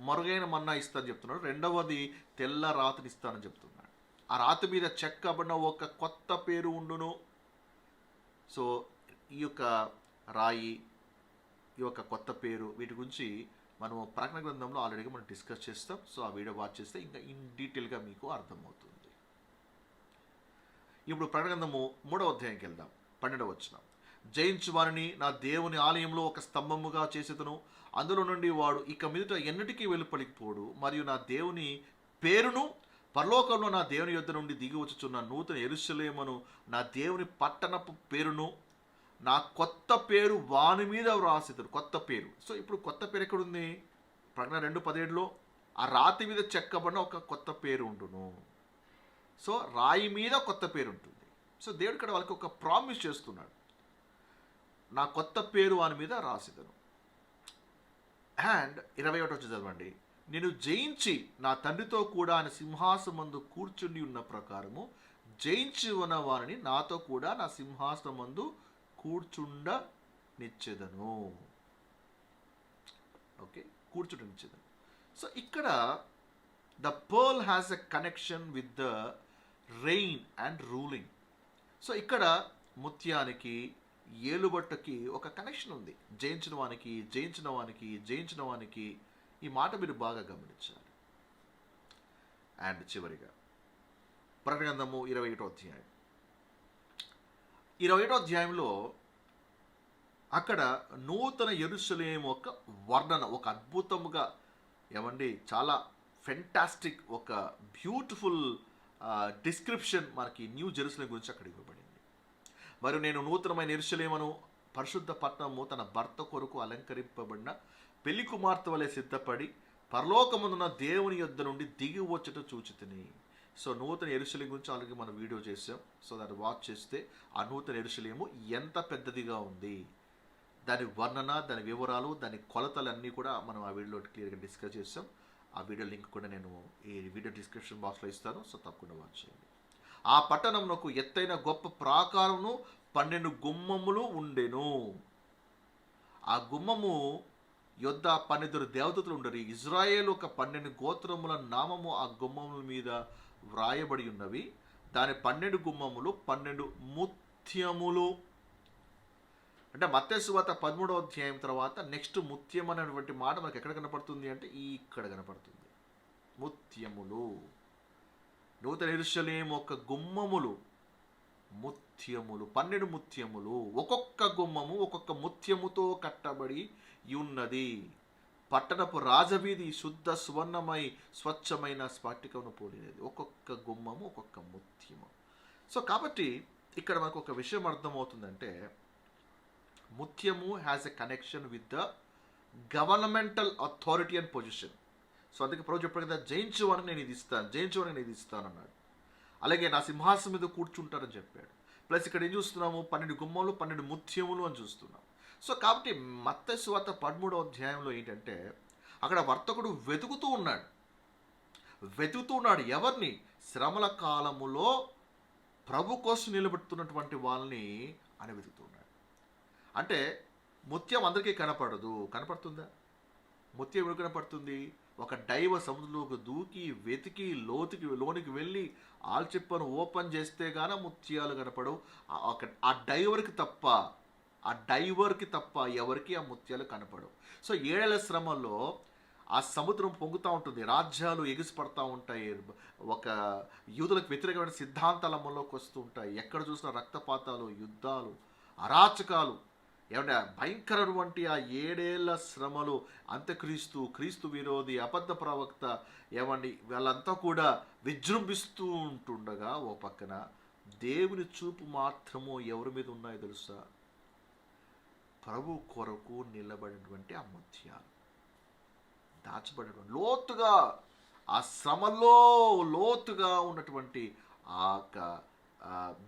మరుగైన మన్నా ఇస్తానని చెప్తున్నాడు, రెండవది తెల్ల రాతిని ఇస్తానని చెప్తున్నాడు. ఆ రాతి మీద చెక్కబడిన ఒక కొత్త పేరు ఉండును. సో ఈ యొక్క రాయి, ఈ యొక్క కొత్త పేరు, వీటి గురించి మనము ప్రకటన గ్రంథంలో ఆల్రెడీగా మనం డిస్కస్ చేస్తాం. సో ఆ వీడియో వాచ్ చేస్తే ఇంకా ఇన్ డీటెయిల్గా మీకు అర్థమవుతుంది. ఇప్పుడు ప్రకటన గ్రంథము 3వ అధ్యాయంకి వెళ్దాం. 12వ వచనం. జయించు వారిని నా దేవుని ఆలయంలో ఒక స్తంభముగా చేసేదను, అందులో నుండి వాడు ఇక మీదట ఎన్నటికీ వెలుపలికిపోడు, మరియు నా దేవుని పేరును పరలోకంలో నా దేవుని యొద్ద నుండి దిగి వచ్చుచున్న నూతన యెరూషలేమును, నా దేవుని పట్టణపు పేరును, నా కొత్త పేరు వాని మీద వ్రాసేదను. కొత్త పేరు. సో ఇప్పుడు కొత్త పేరు ఎక్కడుంది? ప్రకటన 2:17లో ఆ రాతి మీద చెక్కబడిన ఒక కొత్త పేరు ఉండును. సో రాయి మీద కొత్త పేరు ఉంటుంది. సో దేవుడు ఇక్కడ వాళ్ళకి ఒక ప్రామిస్ చేస్తున్నాడు, నా కొత్త పేరు వాని మీద రాసిదను. అండ్ 21 వచ్చి చదవండి. నేను జయించి నా తండ్రితో కూడా ఆయన సింహాసనమందు కూర్చుని ఉన్న ప్రకారము జయించి ఉన్న వారిని నాతో కూడా నా సింహాసనమందు కూర్చుండ నిచ్చెదను. ఓకే, కూర్చుండనిచ్చేదను. సో ఇక్కడ the pearl has a connection with the rain and ruling. So ఇక్కడ ముత్యానికి ఏలుబట్టకి ఒక కనెక్షన్ ఉంది. జయించిన వానికి, జయించిన వానికి, జయించిన వానికి. ఈ మాట మీరు బాగా గమనించాలి. అండ్ చివరిగా ప్రకటన గ్రంథము 21వ అధ్యాయం. 21వ అధ్యాయంలో అక్కడ నూతన యెరూషలేము ఒక వర్ణన, ఒక అద్భుతముగా ఏమండి, చాలా ఫెంటాస్టిక్, ఒక బ్యూటిఫుల్ డిస్క్రిప్షన్ మనకి న్యూ జెరూసలేం గురించి అక్కడ ఇవ్వబడింది. మరియు నేను నూతనమైన యెరూషలేమును పరిశుద్ధ పట్టణము తన భర్త కొరకు అలంకరింపబడిన పెళ్లి కుమార్తె వలె సిద్ధపడి పరలోకమున్న దేవుని యొద్ద నుండి దిగి వచ్చట చూచితిని. సో నూతన యెరూషలేము గురించి ఆల్రెడీ మనం వీడియో చేసాం. సో దాన్ని వాచ్ చేస్తే ఆ నూతన యెరూషలేము ఎంత పెద్దదిగా ఉంది, దాని వర్ణన, దాని వివరాలు, దాని కొలతలన్నీ కూడా మనం ఆ వీడియోలో క్లియర్గా డిస్కస్ చేసాం. ఆ వీడియో లింక్ కూడా నేను ఈ వీడియో డిస్క్రిప్షన్ బాక్స్లో ఇస్తాను. సో తప్పకుండా వాచ్ చేయండి. ఆ పట్టణంకు ఎత్తైన గొప్ప ప్రాకారమును 12 గుమ్మములు ఉండెను. ఆ గుమ్మము యొద్ద 12 దేవదూతలు ఉండరు. ఇజ్రాయేలు ఒక 12 గోత్రముల నామము ఆ గుమ్మముల మీద వ్రాయబడి ఉన్నవి. దాని 12 గుమ్మములు 12 ముత్యములు. అంటే మత్తయి సువార్త 13వ అధ్యాయం తర్వాత నెక్స్ట్ ముత్యం అనేటువంటి మాట మనకి ఎక్కడ కనపడుతుంది అంటే ఇక్కడ కనపడుతుంది. ముత్యములు. నూతన యెరూషలేము ఒక గుమ్మములు ముత్యములు, 12 ముత్యములు. ఒక్కొక్క గుమ్మము ఒక్కొక్క ముత్యముతో కట్టబడి ఉన్నది. పట్టణపు రాజవీధి శుద్ధ సువర్ణమై స్వచ్ఛమైన స్ఫటికమును పోలినది. ఒక్కొక్క గుమ్మము ఒక్కొక్క ముత్యము. సో కాబట్టి ఇక్కడ మనకు ఒక విషయం అర్థమవుతుందంటే, ముత్యము has a connection with the governmental authority and position. So అందుకే ప్రభు చెప్పాడు కదా, జయించువానికి నేను ఇది ఇస్తాను, జయించువానికి నేను ఇది ఇస్తాను అన్నాడు. అలాగే నా సింహాసనం మీద కూర్చుంటారని చెప్పాడు. ప్లస్ ఇక్కడ ఏం చూస్తున్నాము, 12 గుమ్మములు 12 ముత్యములు అని చూస్తున్నాం. సో కాబట్టి మత్తయి సువార్త 13వ అధ్యాయంలో ఏంటంటే, అక్కడ వర్తకుడు వెతుకుతూ ఉన్నాడు ఎవరిని? శ్రమల కాలములో ప్రభు కోసం నిలబెడుతున్నటువంటి వాళ్ళని అని వెతుకుతూ ఉన్నాడు. అంటే ముత్యం అందరికీ కనపడదు. కనపడుతుందా? ముత్యం ఎవరు కనపడుతుంది? ఒక డైవ సముద్రంలోకి దూకి వెతికి లోనికి వెళ్ళి ఆల్చిప్పను ఓపెన్ చేస్తే గాన ముత్యాలు కనపడవు. ఆ డైవర్కి తప్ప ఎవరికి ఆ ముత్యాలు కనపడవు. సో 7 ఏళ్ల శ్రమలో ఆ సముద్రం పొంగుతూ ఉంటుంది, రాజ్యాలు ఎగిసిపడతా ఉంటాయి, ఒక యూదులకు వ్యతిరేకమైన సిద్ధాంతాల అమల్లోకి వస్తూ ఉంటాయి. ఎక్కడ చూసినా రక్తపాతాలు, యుద్ధాలు, అరాచకాలు, ఏమంటే భయంకరటువంటి ఆ 7 ఏళ్ల శ్రమలు, క్రీస్తు విరోధి, అబద్ధ ప్రవక్త, ఏమండి వాళ్ళంతా కూడా విజృంభిస్తూ ఉంటుండగా ఓ పక్కన దేవుని చూపు మాత్రము ఎవరి మీద ఉన్నాయో తెలుసా? ప్రభు కొరకు నిలబడినటువంటి ఆ ముత్యాలు, దాచబడినటువంటి లోతుగా ఆ శ్రమలో లోతుగా ఉన్నటువంటి ఆ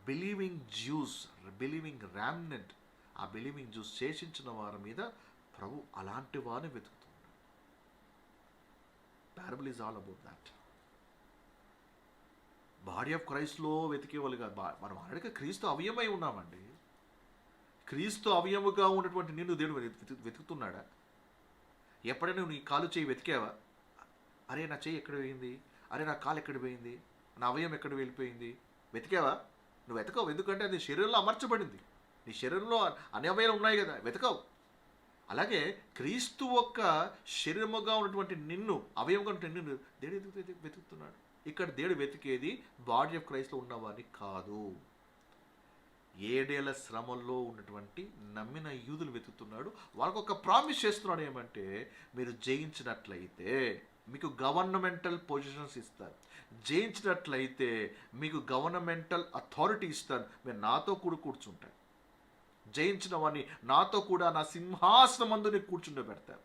బిలీవింగ్ జ్యూస్, బిలీవింగ్ రామ్నెంట్, ఆ బిలీవింగ్ జ్యూస్ శేషించిన వారి మీద ప్రభు అలాంటి వారిని వెతుకుతున్నాడు. Parable is all about that. Body of క్రైస్ట్లో వెతికేవాళ్ళుగా మనం ఆల్రెడీ క్రీస్తు అవయమై ఉన్నామండి. క్రీస్తు అవయముగా ఉన్నటువంటి నిన్ను దేవుడు వెతుకుతున్నాడా? ఎప్పుడైనా నువ్వు నీ కాలు చేయి వెతికావా? అరే నా చెయ్యి ఎక్కడ పోయింది, అరే నా కాలు ఎక్కడ పోయింది, నా అవయం ఎక్కడ వెళ్ళిపోయింది? వెతికావా? నువ్వు వెతకవు. ఎందుకంటే అది శరీరంలో అమర్చబడింది. నీ శరీరంలో అన్ని అవయాలు ఉన్నాయి కదా, వెతకవు. అలాగే క్రీస్తు ఒక్క శరీరముగా ఉన్నటువంటి నిన్ను, అవయముగా ఉన్నటువంటి నిన్ను దేవుడు వెతుకుతున్నాడు. ఇక్కడ దేవుడు వెతికేది బాడీ ఆఫ్ క్రైస్ట్లో ఉన్నవారిని కాదు. 7 ఏళ్ల శ్రమల్లో ఉన్నటువంటి నమ్మిన యూదులు వెతుకుతున్నాడు. వాళ్ళకు ఒక ప్రామిస్ చేస్తున్నాడు, ఏమంటే మీరు జయించినట్లయితే మీకు గవర్నమెంటల్ పొజిషన్స్ ఇస్తారు, జయించినట్లయితే మీకు గవర్నమెంటల్ అథారిటీ ఇస్తాను, మీరు నాతో కూడా కూర్చుంటారు, జయించిన వాడిని నాతో కూడా నా సింహాసనం ముందు కూర్చుండబెడతారు.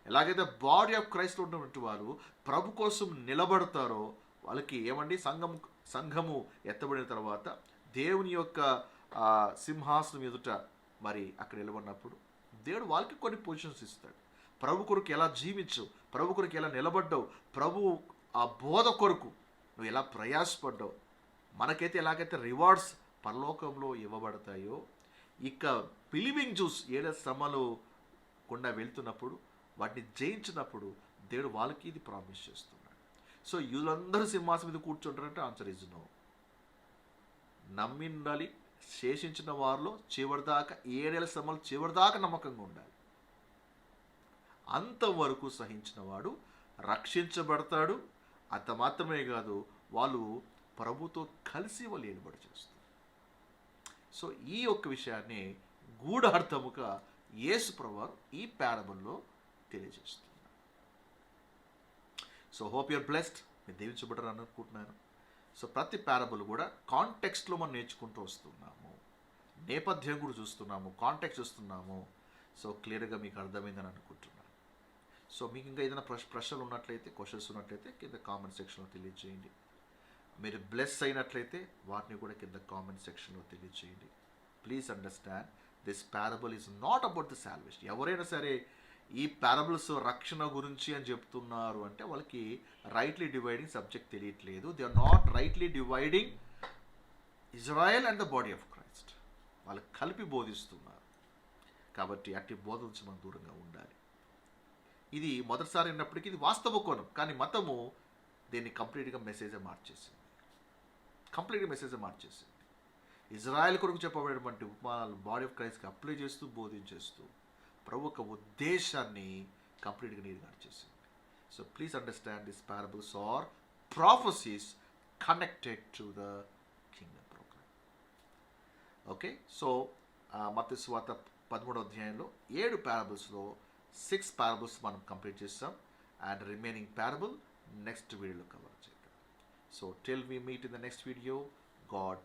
ఎలాగైతే బాడీ ఆఫ్ క్రైస్ట్ ఉన్నటువంటి వారు ప్రభు కోసం నిలబడతారో వాళ్ళకి ఏమండి సంఘము ఎత్తబడిన తర్వాత దేవుని యొక్క సింహాసనం ఎదుట మరి అక్కడ నిలబడినప్పుడు దేవుడు వాళ్ళకి కొన్ని పొజిషన్స్ ఇస్తాడు. ప్రభు కొరకు ఎలా జీవించు, ప్రభు కొరకు ఎలా నిలబడ్డావు, ప్రభు ఆ బోధ కొరకు నువ్వు ఎలా ప్రయాసపడ్డావు, మనకైతే ఎలాగైతే రివార్డ్స్ పరలోకంలో ఇవ్వబడతాయో, ఇక బిలీవింగ్ జ్యూస్ ఏదో శ్రమలు గుండా వెళ్తున్నప్పుడు వాటిని జయించినప్పుడు దేవుడు వాళ్ళకి ఇది ప్రామిస్ చేస్తున్నాడు. సో వీళ్ళందరూ సింహాసనం మీద కూర్చుంటారంటే ఆన్సర్ ఇస్ నో. నమ్మిండాలి, శేషించిన వారిలో చివరిదాకా 7 ఏళ్ల శ్రమలు చివరిదాకా నమ్మకంగా ఉండాలి. అంతవరకు సహించిన వాడు రక్షించబడతాడు. అంత మాత్రమే కాదు, వాళ్ళు ప్రభుతో కలిసి వాళ్ళు ఏలుబడి చేస్తారు. సో ఈ యొక్క విషయాన్ని గూఢార్థముగా యేసు ప్రభువారు ఈ పారబుల్లో తెలియజేస్తున్నారు. So hope your blessed. మీరు దీవించబడ్డారు అనుకుంటున్నాను. సో ప్రతి పారబుల్ కూడా కాంటెక్స్ట్లో మనం నేర్చుకుంటూ వస్తున్నాము, నేపథ్యం కూడా చూస్తున్నాము, కాంటెక్స్ట్ చూస్తున్నాము. సో క్లియర్గా మీకు అర్థమైందని అనుకుంటున్నాను. సో మీకు ఇంకా ఏదైనా ప్రశ్నలు ఉన్నట్లయితే, క్వశ్చన్స్ ఉన్నట్లయితే కింద కామెంట్ సెక్షన్లో తెలియజేయండి. మీరు బ్లెస్ అయినట్లయితే వాటిని కూడా కింద కామెంట్ సెక్షన్లో తెలియజేయండి. Please understand, this parable is not about the salvation. ఎవరైనా సరే ఈ పారబుల్స్ రక్షణ గురించి అని చెప్తున్నారు అంటే వాళ్ళకి రైట్లీ డివైడింగ్ సబ్జెక్ట్ తెలియట్లేదు. They are not rightly dividing Israel and the body of Christ. వాళ్ళు కలిపి బోధిస్తున్నారు. కాబట్టి అట్టి బోధ నుంచి మనం దూరంగా ఉండాలి. ఇది మొదటిసారి అయినప్పటికీ ఇది వాస్తవ కోణం, కానీ మతము దీన్ని కంప్లీట్గా మెసేజే మార్చేసింది. ఇజ్రాయెల్ కొరకు చెప్పబడినటువంటి ఉపమానాలు బాడీ ఆఫ్ క్రైస్ట్కి అప్లై చేస్తూ బోధించేస్తూ ప్రభు యొక్క ఉద్దేశాన్ని కంప్లీట్గా నీరుగాడు చేసింది. So please understand this parables are prophecies connected to the kingdom programme. Okay, so మత్తయి సువార్త 13వ అధ్యాయంలో 7 పారబుల్స్లో 6 పారబుల్స్ మనం కంప్లీట్ చేస్తాం. అండ్ రిమైనింగ్ పారబుల్ నెక్స్ట్ వీడియోలో కవర్ చేద్దాం. So till we meet in the next video, God